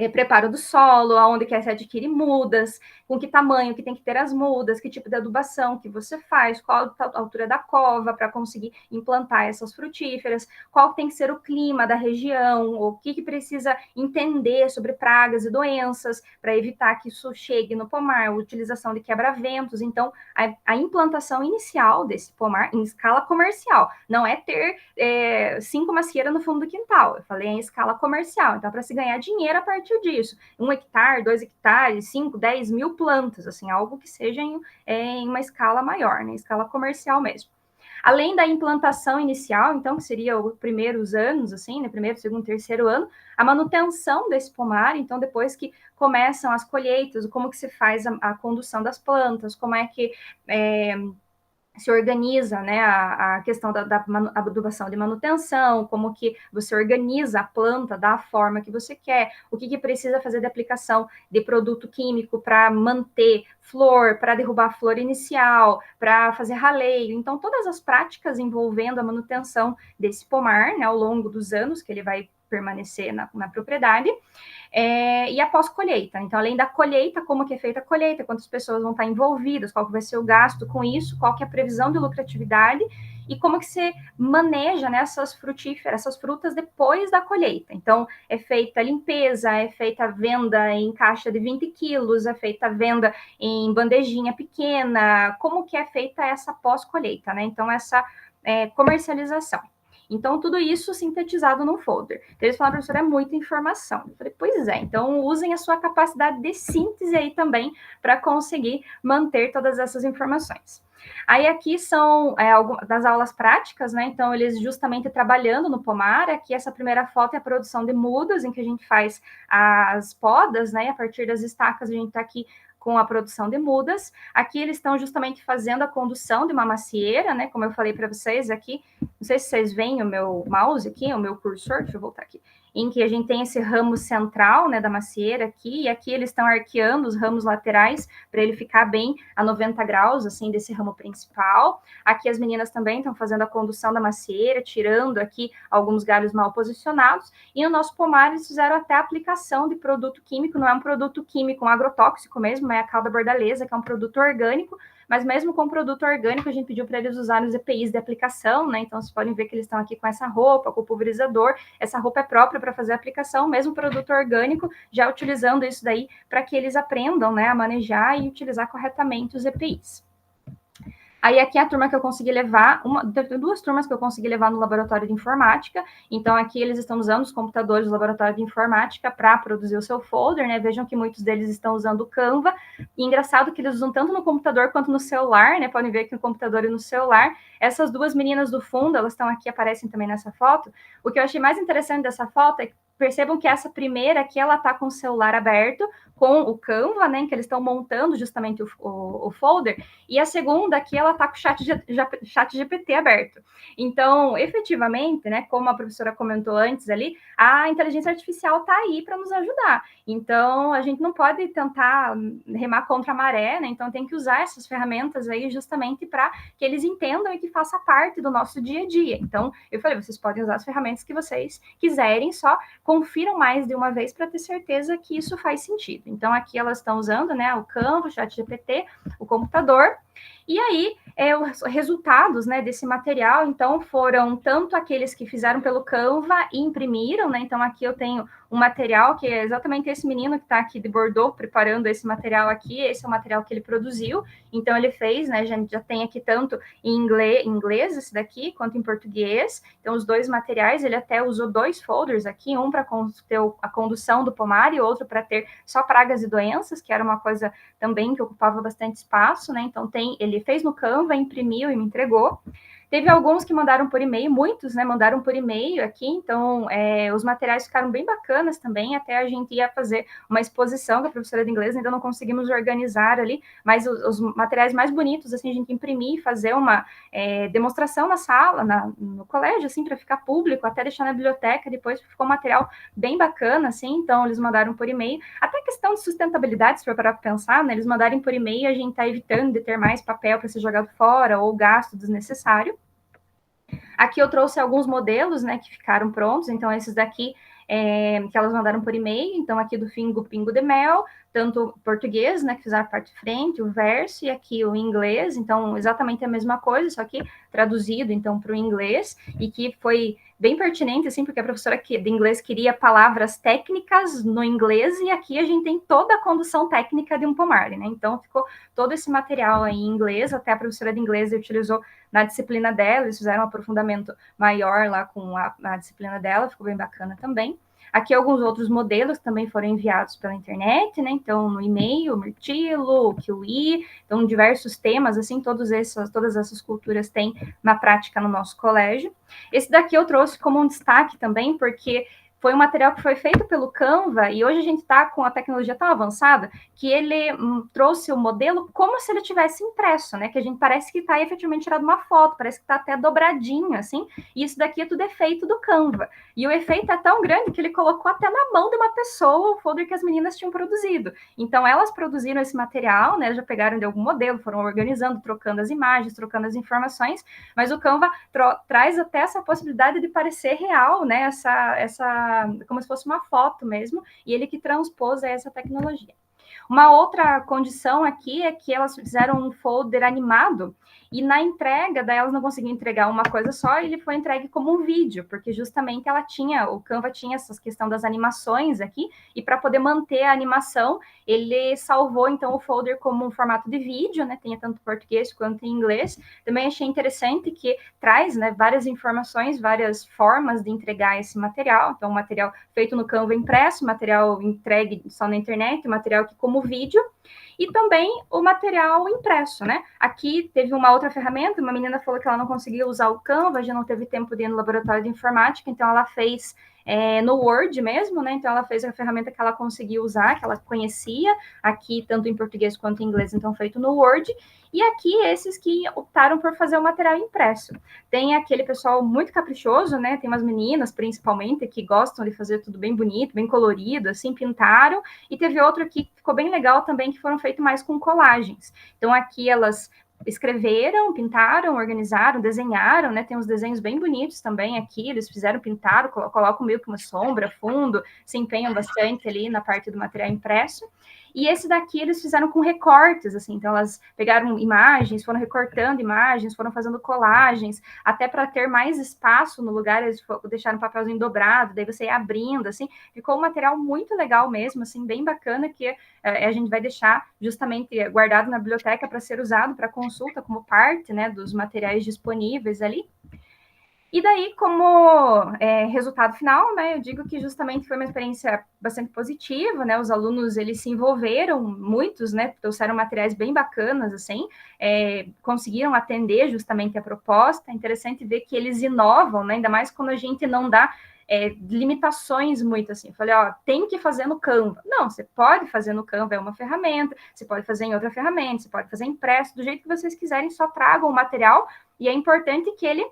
preparo do solo, aonde que se adquire mudas, com que tamanho que tem que ter as mudas, que tipo de adubação que você faz, qual a altura da cova para conseguir implantar essas frutíferas, qual tem que ser o clima da região, o que precisa entender sobre pragas e doenças para evitar que isso chegue no pomar, a utilização de quebra-ventos. Então, a implantação inicial desse pomar em escala comercial, não é ter 5 macieiras no fundo do quintal, eu falei em escala comercial, então para se ganhar dinheiro a partir disso, 1 hectare, 2 hectares, 5, 10 mil plantas, assim, algo que seja em uma escala maior, né, escala comercial mesmo. além da implantação inicial, então, que seria os primeiros anos, assim, né, primeiro, segundo, terceiro ano, a manutenção desse pomar, então, depois que começam as colheitas, como que se faz a condução das plantas, como é que se organiza, né, a questão da adubação de manutenção, como que você organiza a planta da forma que você quer, o que precisa fazer de aplicação de produto químico para manter flor, para derrubar a flor inicial, para fazer raleio. Então, todas as práticas envolvendo a manutenção desse pomar, né, ao longo dos anos que ele vai permanecer na propriedade. E a pós-colheita. Então, além da colheita, como que é feita a colheita, quantas pessoas vão estar envolvidas, qual que vai ser o gasto com isso, qual que é a previsão de lucratividade e como que você maneja, né, essas frutas depois da colheita. Então, é feita a limpeza, é feita a venda em caixa de 20 quilos, é feita a venda em bandejinha pequena, como que é feita essa pós-colheita, né? Então, essa comercialização. Então, tudo isso sintetizado num folder. Então, eles falaram, professora, é muita informação. Eu falei, pois é, então usem a sua capacidade de síntese aí também para conseguir manter todas essas informações. Aí aqui são algumas das aulas práticas, né? Então, eles justamente trabalhando no pomar. Aqui essa primeira foto é a produção de mudas, em que a gente faz as podas, né? A partir das estacas, a gente está aqui com a produção de mudas. Aqui eles estão justamente fazendo a condução de uma macieira, né? Como eu falei para vocês aqui, não sei se vocês veem o meu mouse aqui, o meu cursor, deixa eu voltar aqui, em que a gente tem esse ramo central, né, da macieira aqui, e aqui eles estão arqueando os ramos laterais para ele ficar bem a 90 graus, assim, desse ramo principal. Aqui as meninas também estão fazendo a condução da macieira, tirando aqui alguns galhos mal posicionados, e no nosso pomar eles fizeram até a aplicação de produto químico, não é um produto químico, um agrotóxico mesmo, é a calda bordaleza, que é um produto orgânico, mas mesmo com produto orgânico, a gente pediu para eles usarem os EPIs de aplicação, né? Então, vocês podem ver que eles estão aqui com essa roupa, com o pulverizador. Essa roupa é própria para fazer a aplicação, mesmo produto orgânico, já utilizando isso daí para que eles aprendam, né, a manejar e utilizar corretamente os EPIs. Aí aqui é a turma que eu consegui levar, duas turmas que eu consegui levar no laboratório de informática. Então aqui eles estão usando os computadores do laboratório de informática para produzir o seu folder, né? Vejam que muitos deles estão usando o Canva. E engraçado que eles usam tanto no computador quanto no celular, né? Podem ver que no computador e no celular. Essas duas meninas do fundo, elas estão aqui, aparecem também nessa foto. O que eu achei mais interessante dessa foto é que percebam que essa primeira aqui, ela está com o celular aberto, com o Canva, né, que eles estão montando justamente o folder, e a segunda aqui, ela está com o chat GPT aberto. Então, efetivamente, né, como a professora comentou antes ali, a inteligência artificial está aí para nos ajudar. Então, a gente não pode tentar remar contra a maré, né, então tem que usar essas ferramentas aí justamente para que eles entendam e que faça parte do nosso dia a dia. Então, eu falei, vocês podem usar as ferramentas que vocês quiserem, só confiram mais de uma vez para ter certeza que isso faz sentido. Então, aqui elas estão usando, né, o Canva, o ChatGPT, o computador. E aí, os resultados, né, desse material, então, foram tanto aqueles que fizeram pelo Canva e imprimiram, né, então aqui eu tenho um material que é exatamente esse menino que está aqui de Bordeaux preparando esse material aqui, esse é o material que ele produziu, então ele fez, né, já tem aqui tanto em inglês esse daqui, quanto em português, então os dois materiais, ele até usou 2 folders aqui, um para ter a condução do pomar e outro para ter só pragas e doenças, que era uma coisa também que ocupava bastante espaço, né, então ele fez no Canva, imprimiu e me entregou. Teve alguns que mandaram por e-mail, muitos, né, mandaram por e-mail aqui, então os materiais ficaram bem bacanas também, até a gente ia fazer uma exposição com a professora de inglês, ainda não conseguimos organizar ali, mas os materiais mais bonitos, assim, a gente imprimir e fazer uma demonstração na sala, no colégio, assim, para ficar público, até deixar na biblioteca, depois ficou um material bem bacana, assim, então eles mandaram por e-mail, até questão de sustentabilidade, se for parar para pensar, né, eles mandarem por e-mail, a gente está evitando de ter mais papel para ser jogado fora, ou gasto desnecessário. Aqui eu trouxe alguns modelos, né, que ficaram prontos, então esses daqui que elas mandaram por e-mail, então aqui do Pingo de Mel, tanto o português, né, que fizeram a parte de frente, o verso, e aqui o inglês, então exatamente a mesma coisa, só que traduzido, então, para o inglês, e que foi bem pertinente, assim, porque a professora de inglês queria palavras técnicas no inglês, e aqui a gente tem toda a condução técnica de um pomar, né, então ficou todo esse material aí em inglês, até a professora de inglês utilizou na disciplina dela, eles fizeram um aprofundamento maior lá com a disciplina dela, ficou bem bacana também. Aqui alguns outros modelos também foram enviados pela internet, né? Então, no e-mail, o Mirtilo, o Kiwi, então diversos temas, assim, todas essas culturas têm na prática no nosso colégio. Esse daqui eu trouxe como um destaque também, porque foi um material que foi feito pelo Canva, e hoje a gente está com a tecnologia tão avançada que ele trouxe o modelo como se ele tivesse impresso, né? Que a gente parece que está efetivamente tirado uma foto, parece que está até dobradinho, assim, e isso daqui é tudo efeito do Canva. E o efeito é tão grande que ele colocou até na mão de uma pessoa o folder que as meninas tinham produzido. Então, elas produziram esse material, né? Já pegaram de algum modelo, foram organizando, trocando as imagens, trocando as informações, mas o Canva traz até essa possibilidade de parecer real, né? Como se fosse uma foto mesmo, e ele que transpôs essa tecnologia. Uma outra condição aqui é que elas fizeram um folder animado e na entrega, daí elas não conseguiam entregar uma coisa só, ele foi entregue como um vídeo, porque justamente o Canva tinha essa questão das animações aqui, e para poder manter a animação, ele salvou então o folder como um formato de vídeo, né? Tem tanto em português quanto em inglês. Também achei interessante que traz, né, várias informações, várias formas de entregar esse material. Então, material feito no Canva impresso, material entregue só na internet, material que como vídeo, e também o material impresso, né? Aqui teve uma outra ferramenta, uma menina falou que ela não conseguia usar o Canva, já não teve tempo de ir no laboratório de informática, então ela fez no Word mesmo, né? Então ela fez a ferramenta que ela conseguia usar, que ela conhecia, aqui tanto em português quanto em inglês, então feito no Word. E aqui esses que optaram por fazer o material impresso. Tem aquele pessoal muito caprichoso, né? Tem umas meninas, principalmente, que gostam de fazer tudo bem bonito, bem colorido, assim, pintaram. E teve outro aqui que ficou bem legal também, que foram feitos mais com colagens. Então aqui elas escreveram, pintaram, organizaram, desenharam, né? Tem uns desenhos bem bonitos também aqui, eles fizeram, pintaram, colocam meio que uma sombra, fundo, se empenham bastante ali na parte do material impresso. E esse daqui eles fizeram com recortes, assim, então elas pegaram imagens, foram recortando imagens, foram fazendo colagens, até para ter mais espaço no lugar, eles deixaram um papelzinho dobrado, daí você ia abrindo, assim, ficou um material muito legal mesmo, assim, bem bacana, que a gente vai deixar justamente guardado na biblioteca para ser usado para consulta como parte, né, dos materiais disponíveis ali. E daí, como resultado final, né, eu digo que justamente foi uma experiência bastante positiva, né, os alunos, eles se envolveram, muitos, né, trouxeram materiais bem bacanas, assim, conseguiram atender justamente a proposta. É interessante ver que eles inovam, né, ainda mais quando a gente não dá limitações muito assim. Eu falei, ó, tem que fazer no Canva. Não, você pode fazer no Canva, é uma ferramenta, você pode fazer em outra ferramenta, você pode fazer impresso, do jeito que vocês quiserem, só tragam o material, e é importante que ele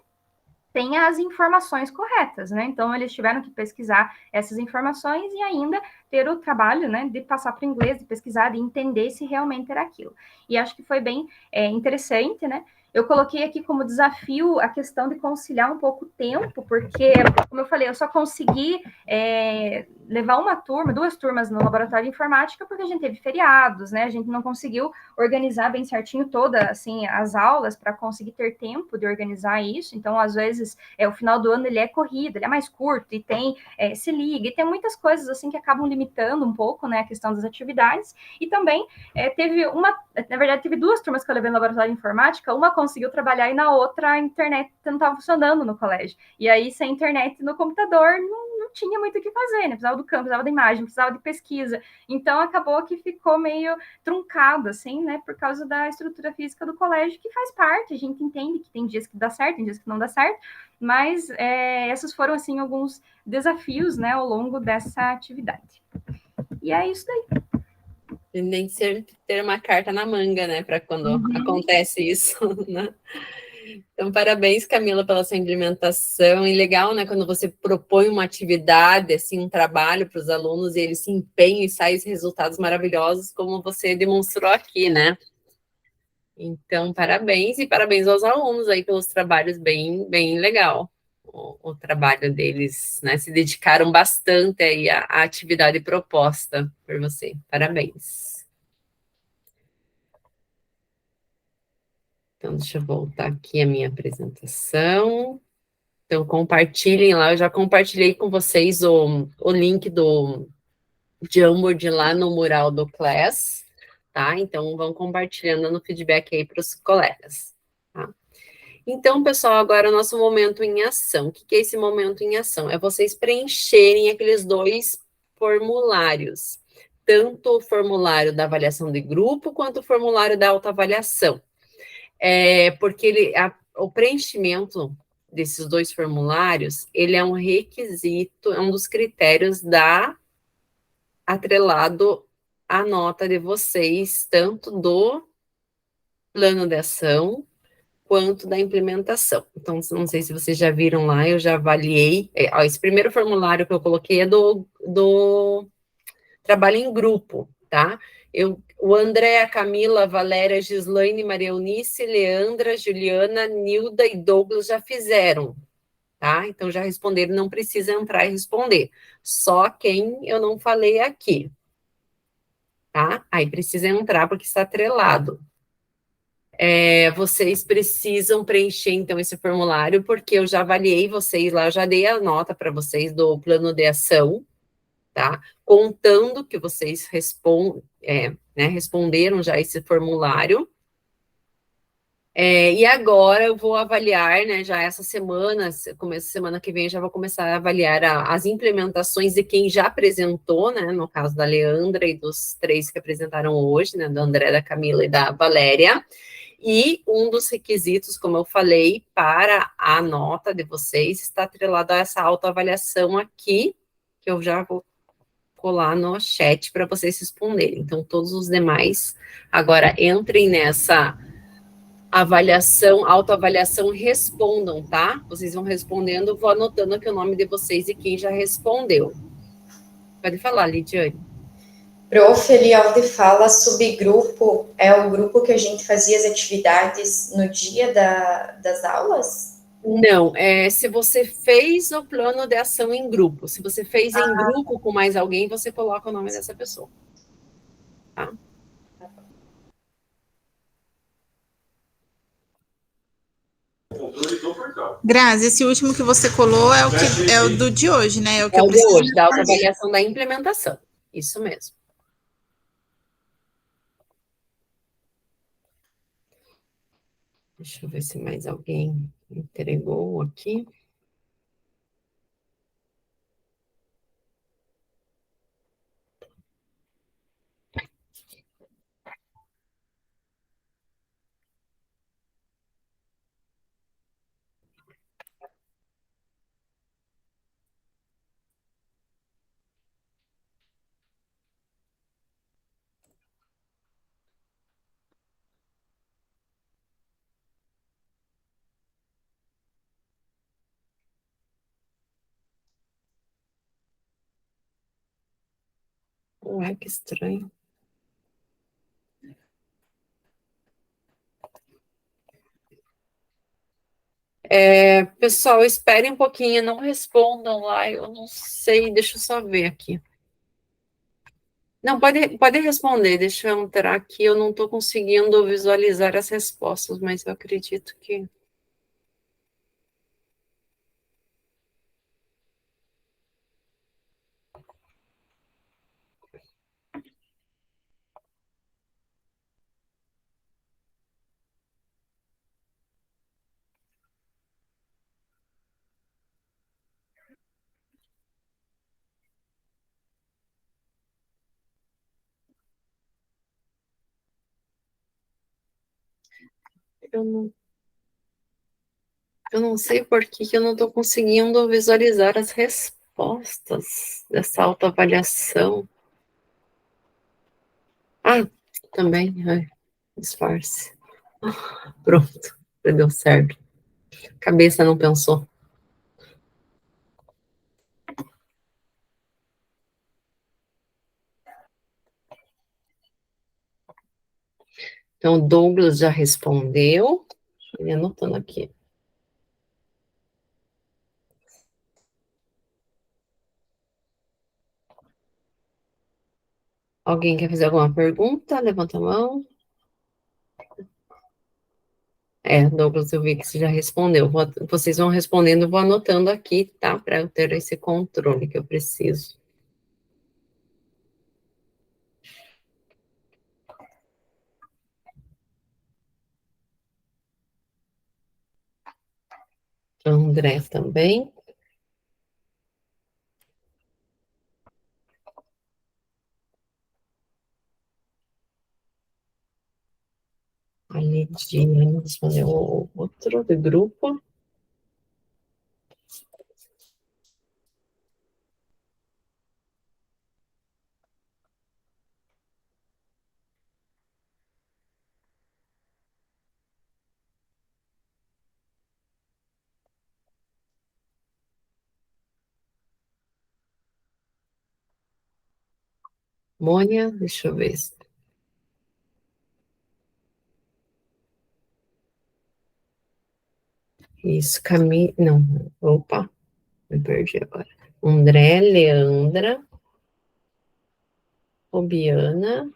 tenha as informações corretas, né? Então, eles tiveram que pesquisar essas informações e ainda ter o trabalho, né, de passar para o inglês, de pesquisar, de entender se realmente era aquilo. E acho que foi bem interessante, né? Eu coloquei aqui como desafio a questão de conciliar um pouco o tempo, porque, como eu falei, eu só consegui levar duas turmas no laboratório de informática, porque a gente teve feriados, né? A gente não conseguiu organizar bem certinho todas, assim, as aulas para conseguir ter tempo de organizar isso. Então, às vezes, o final do ano ele é corrido, ele é mais curto, e tem se liga, e tem muitas coisas, assim, que acabam limitando um pouco, né, a questão das atividades. E também na verdade, teve duas turmas que eu levei no laboratório de informática, uma conseguiu trabalhar e na outra a internet não estava funcionando no colégio. E aí, sem internet no computador, não tinha muito o que fazer, né? Precisava do campo, precisava da imagem, precisava de pesquisa. Então, acabou que ficou meio truncado, assim, né? Por causa da estrutura física do colégio, que faz parte, a gente entende que tem dias que dá certo, tem dias que não dá certo, mas esses foram, assim, alguns desafios, né, ao longo dessa atividade. E é isso daí. E nem sempre ter uma carta na manga, né, para quando acontece isso, né? Então, parabéns, Camila, pela sua implementação. E legal, né, quando você propõe uma atividade, assim, um trabalho para os alunos e eles se empenham e saem resultados maravilhosos, como você demonstrou aqui, né? Então, parabéns e parabéns aos alunos aí pelos trabalhos bem, bem legal. O trabalho deles, né? Se dedicaram bastante aí à atividade proposta por você. Parabéns. Então, deixa eu voltar aqui a minha apresentação. Então, compartilhem lá. Eu já compartilhei com vocês o link do Jamboard lá no mural do Class, tá? Então, vão compartilhando no feedback aí para os colegas, tá? Então, pessoal, agora é o nosso momento em ação. O que é esse momento em ação? É vocês preencherem aqueles 2 formulários, tanto o formulário da avaliação de grupo quanto o formulário da autoavaliação. Porque o preenchimento desses 2 formulários, ele é um requisito, é um dos critérios atrelado à nota de vocês, tanto do plano de ação quanto da implementação. Então, não sei se vocês já viram lá, eu já avaliei. Esse primeiro formulário que eu coloquei é do trabalho em grupo, tá? O André, a Camila, a Valéria, a Gislaine, Maria Eunice, Leandra, Juliana, Nilda e Douglas já fizeram, tá? Então, já responderam, não precisa entrar e responder. Só quem eu não falei aqui, tá? Aí precisa entrar porque está atrelado. Vocês precisam preencher, então, esse formulário, porque eu já avaliei vocês lá, eu já dei a nota para vocês do plano de ação, tá? Contando que vocês responderam já esse formulário. E agora eu vou avaliar, né, já essa semana, começo da semana que vem, já vou começar a avaliar as implementações de quem já apresentou, né, no caso da Leandra e dos 3 que apresentaram hoje, né, do André, da Camila e da Valéria. E um dos requisitos, como eu falei, para a nota de vocês está atrelado a essa autoavaliação aqui, que eu já vou colar no chat para vocês responderem. Então, todos os demais, agora entrem nessa avaliação, autoavaliação, respondam, tá? Vocês vão respondendo, vou anotando aqui o nome de vocês e quem já respondeu. Pode falar, Lidiane. Prof, ali onde fala subgrupo, é o grupo que a gente fazia as atividades no dia das aulas? Não, se você fez o plano de ação em grupo, se você fez em grupo com mais alguém, você coloca o nome dessa pessoa. Tá? Grazi, esse último que você colou é o do de hoje, né? É o que eu É o de preciso hoje, da responder. autoavaliação da implementação. Isso mesmo. Deixa eu ver se mais alguém entregou aqui. Ué, que estranho. Pessoal, esperem um pouquinho, não respondam lá, eu não sei, deixa eu só ver aqui. Não, pode responder, deixa eu entrar aqui, eu não estou conseguindo visualizar as respostas, mas eu acredito que... Eu não sei por que eu não estou conseguindo visualizar as respostas dessa autoavaliação. Ah, também, disfarce. Pronto, deu certo. A cabeça não pensou. Então, o Douglas já respondeu. Deixa eu ir anotando aqui. Alguém quer fazer alguma pergunta? Levanta a mão. Douglas, eu vi que você já respondeu. Vocês vão respondendo, eu vou anotando aqui, tá? Para eu ter esse controle que eu preciso. André também. A Lidiane respondeu o outro do grupo. Mônia, deixa eu ver. Isso, Camila. Não, opa, me perdi agora. André, Leandra, Obiana,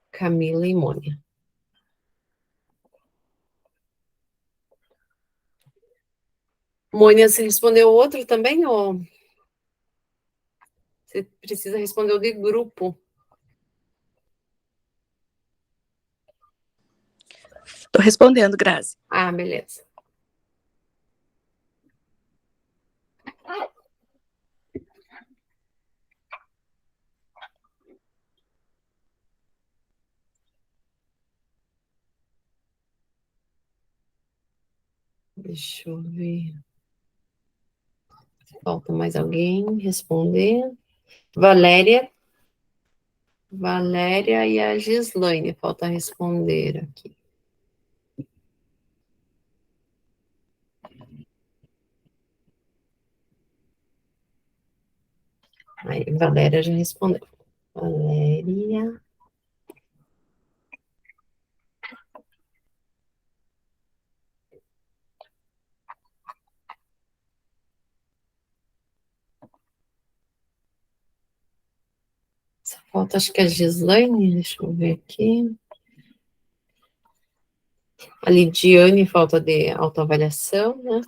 Camila e Mônia. Mônia, você respondeu outro também, ou você precisa responder o de grupo? Tô respondendo, Grazi. Ah, beleza. Deixa eu ver. Falta mais alguém responder? Valéria e a Gislaine, falta responder aqui. Aí, Valéria já respondeu. Valéria. Só falta, acho que a Gislaine, deixa eu ver aqui. A Lidiane, falta de autoavaliação, né?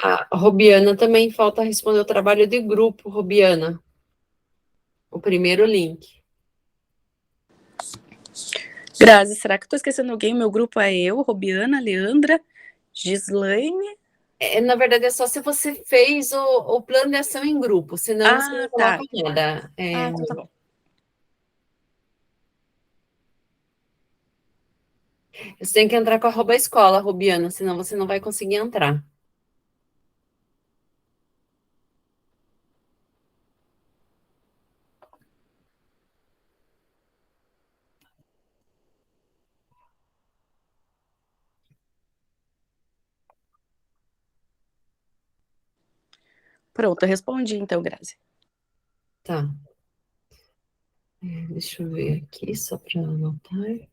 A Robiana também falta responder o trabalho de grupo, Robiana. O primeiro link. Grazi, será que eu tô esquecendo alguém? Meu grupo é eu, Robiana, Leandra, Gislaine. Na verdade, é só se você fez o plano de ação em grupo, senão você não tá. coloca nada. Então tá bom. Você tem que entrar com a @escola, Robiana, senão você não vai conseguir entrar. Pronto, eu respondi então, Grazi. Tá. Deixa eu ver aqui, só para anotar.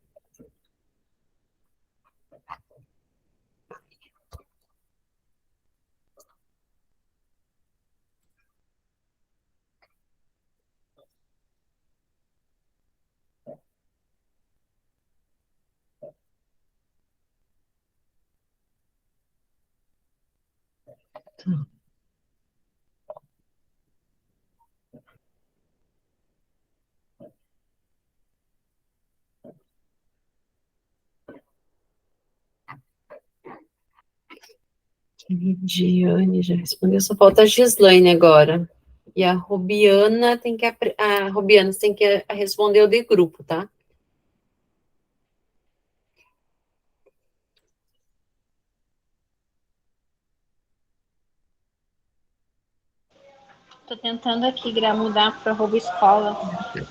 Tá. Diane já respondeu, só falta a Gislaine agora. E a Robiana tem que Robiana, você tem que responder o de grupo, tá? Tô tentando aqui mudar para @escola.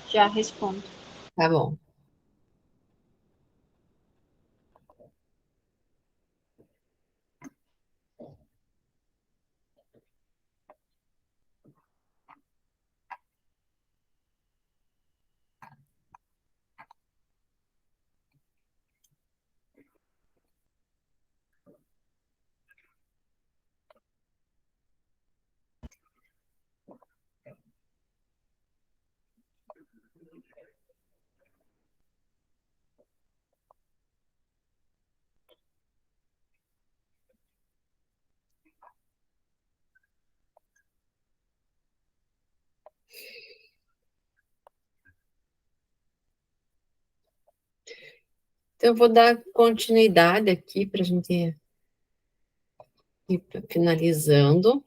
Já respondo. Tá bom. Então, eu vou dar continuidade aqui para a gente ir finalizando.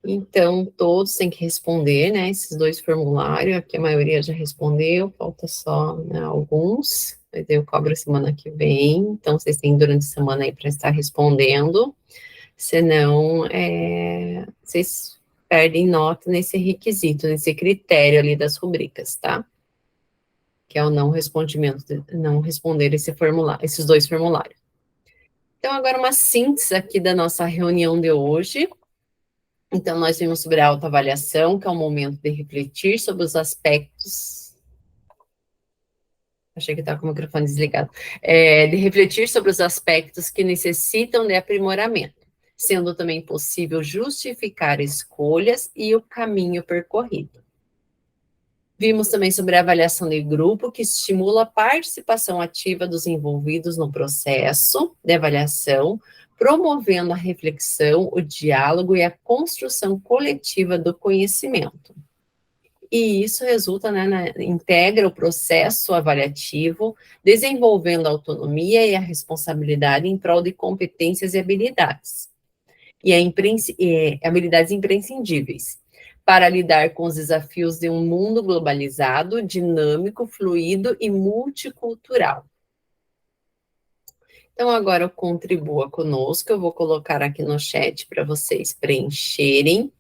Então, todos têm que responder, né? Esses 2 formulários, aqui a maioria já respondeu, falta só, né, alguns, mas eu cobro semana que vem, então vocês têm durante a semana aí para estar respondendo, senão vocês perdem nota nesse requisito, nesse critério ali das rubricas, tá? Que é o não respondimento, não responder esse formulário, esses 2 formulários. Então, agora uma síntese aqui da nossa reunião de hoje. Então, nós vimos sobre a autoavaliação, que é o momento de refletir sobre os aspectos. Achei que estava com o microfone desligado. De refletir sobre os aspectos que necessitam de aprimoramento, sendo também possível justificar escolhas e o caminho percorrido. Vimos também sobre a avaliação de grupo, que estimula a participação ativa dos envolvidos no processo de avaliação, promovendo a reflexão, o diálogo e a construção coletiva do conhecimento. E isso resulta, né, integra o processo avaliativo, desenvolvendo a autonomia e a responsabilidade em prol de competências e habilidades. Habilidades imprescindíveis para lidar com os desafios de um mundo globalizado, dinâmico, fluido e multicultural. Então, agora contribua conosco, eu vou colocar aqui no chat para vocês preencherem.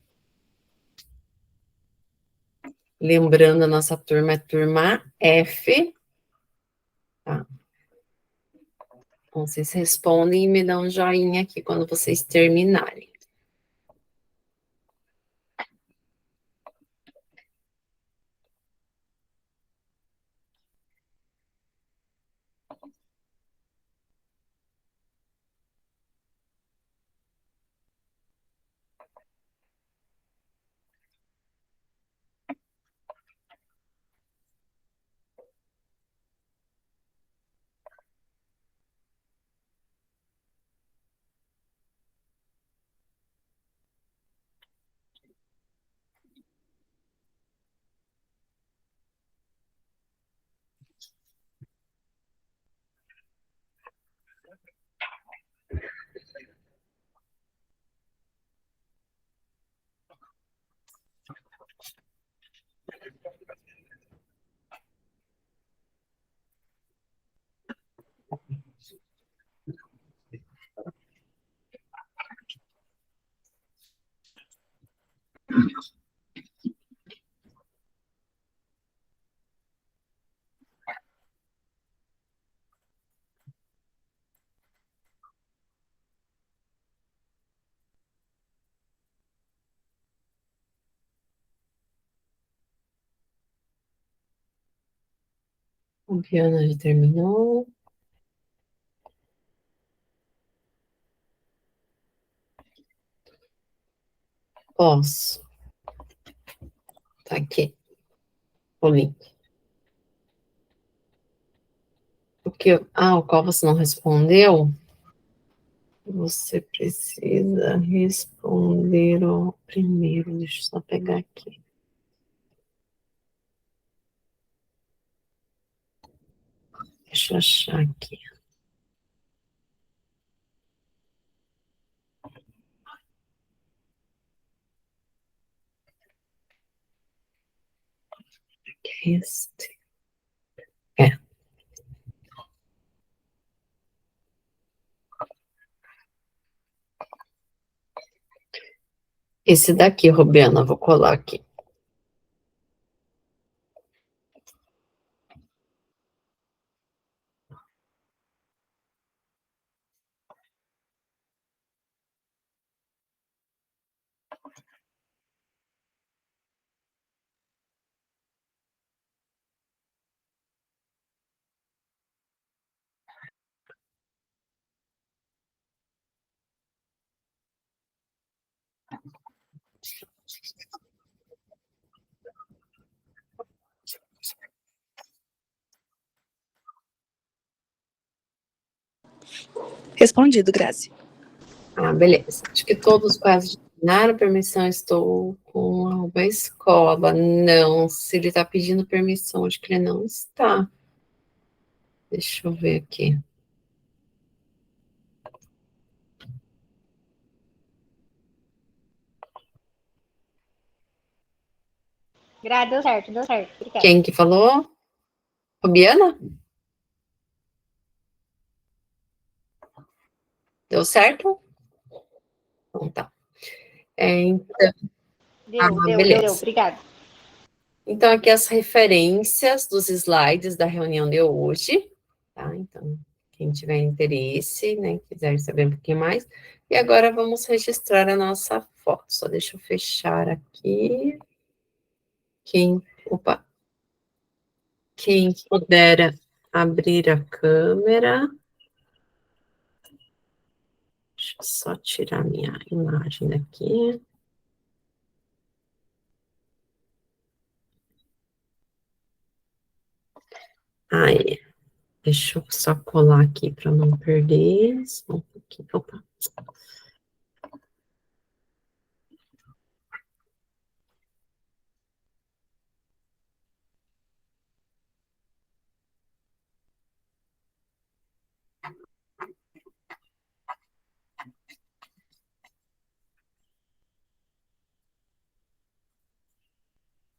Lembrando, a nossa turma é turma F. Tá? Então, vocês respondem e me dão um joinha aqui quando vocês terminarem. O Piana já terminou. Posso. Tá aqui o link. O qual você não respondeu? Você precisa responder o primeiro. Deixa eu só pegar aqui. Deixa eu achar aqui. Este. É. Esse daqui, Robiana, vou colar aqui. Respondido, Grazi. Ah, beleza. Acho que todos quase terminaram. Permissão, estou com a escola. Não, se ele está pedindo permissão, acho que ele não está. Deixa eu ver aqui. Gra, deu certo, deu certo. Obrigada. Quem que falou? Fabiana? Deu certo? Então tá. Então, Deu, obrigada. Então, aqui as referências dos slides da reunião de hoje, tá? Então, quem tiver interesse, né, quiser saber um pouquinho mais. E agora vamos registrar a nossa foto. Só deixa eu fechar aqui. Quem puder abrir a câmera. Deixa eu só tirar minha imagem daqui. Aí, deixa eu só colar aqui para não perder. Só um pouquinho. Opa.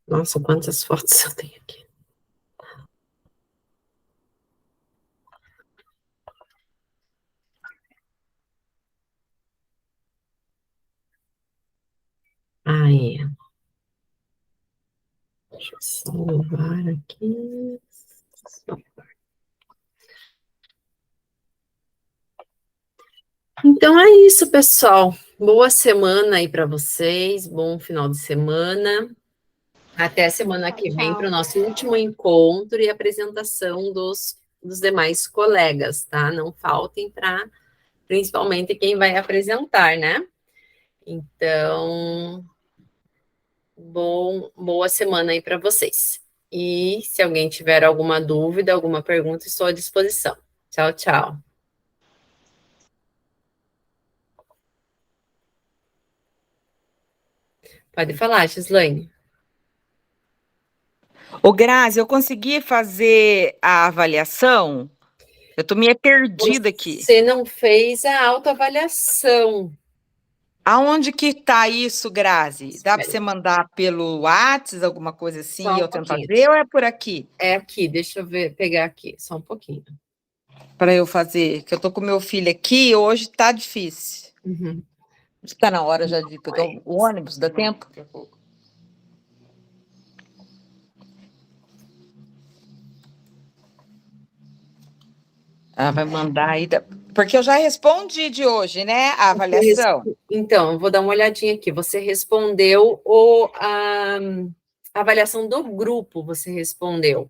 Nossa, quantas fotos eu tenho aqui. Aí. Deixa eu salvar aqui. Então é isso, pessoal. Boa semana aí para vocês. Bom final de semana. Até semana que vem para o nosso último encontro e apresentação dos demais colegas, tá? Não faltem para, principalmente, quem vai apresentar, né? Então, boa semana aí para vocês. E se alguém tiver alguma dúvida, alguma pergunta, estou à disposição. Tchau, tchau. Pode falar, Gislaine. Ô, Grazi, eu consegui fazer a avaliação? Eu tô meio perdida aqui. Você não fez a autoavaliação. Aonde que tá isso, Grazi? Dá para você mandar pelo WhatsApp, alguma coisa assim, e eu tentar ver, ou é por aqui? É aqui, deixa eu ver, pegar aqui, só um pouquinho. Para eu fazer, que eu tô com meu filho aqui e hoje tá difícil. Uhum. Está na hora já de pegar o ônibus, dá tempo? Daqui a pouco. Ah, vai mandar aí. Porque eu já respondi de hoje, né? A avaliação. Então, eu vou dar uma olhadinha aqui. Você respondeu a avaliação do grupo, você respondeu.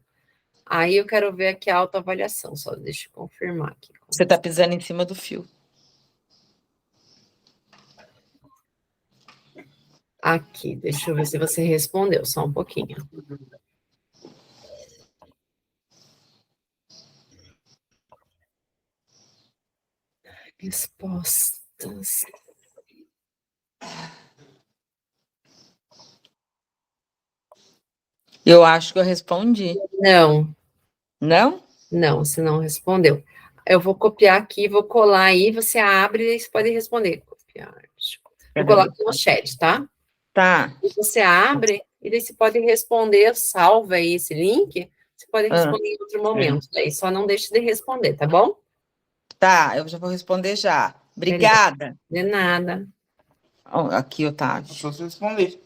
Aí eu quero ver aqui a autoavaliação, só deixa eu confirmar aqui. Você está pisando em cima do fio. Aqui, deixa eu ver se você respondeu, só um pouquinho. Respostas. Eu acho que eu respondi. Não. Não? Não, você não respondeu. Eu vou copiar aqui, vou colar aí, você abre e você pode responder. Copiar. Vou colar aqui no chat, tá? Tá. E você abre e daí você pode responder, salva aí esse link, você pode responder em outro momento. Daí só não deixe de responder, tá bom? Tá, eu já vou responder já. Obrigada. De nada. Aqui, Otávio. Só você responder.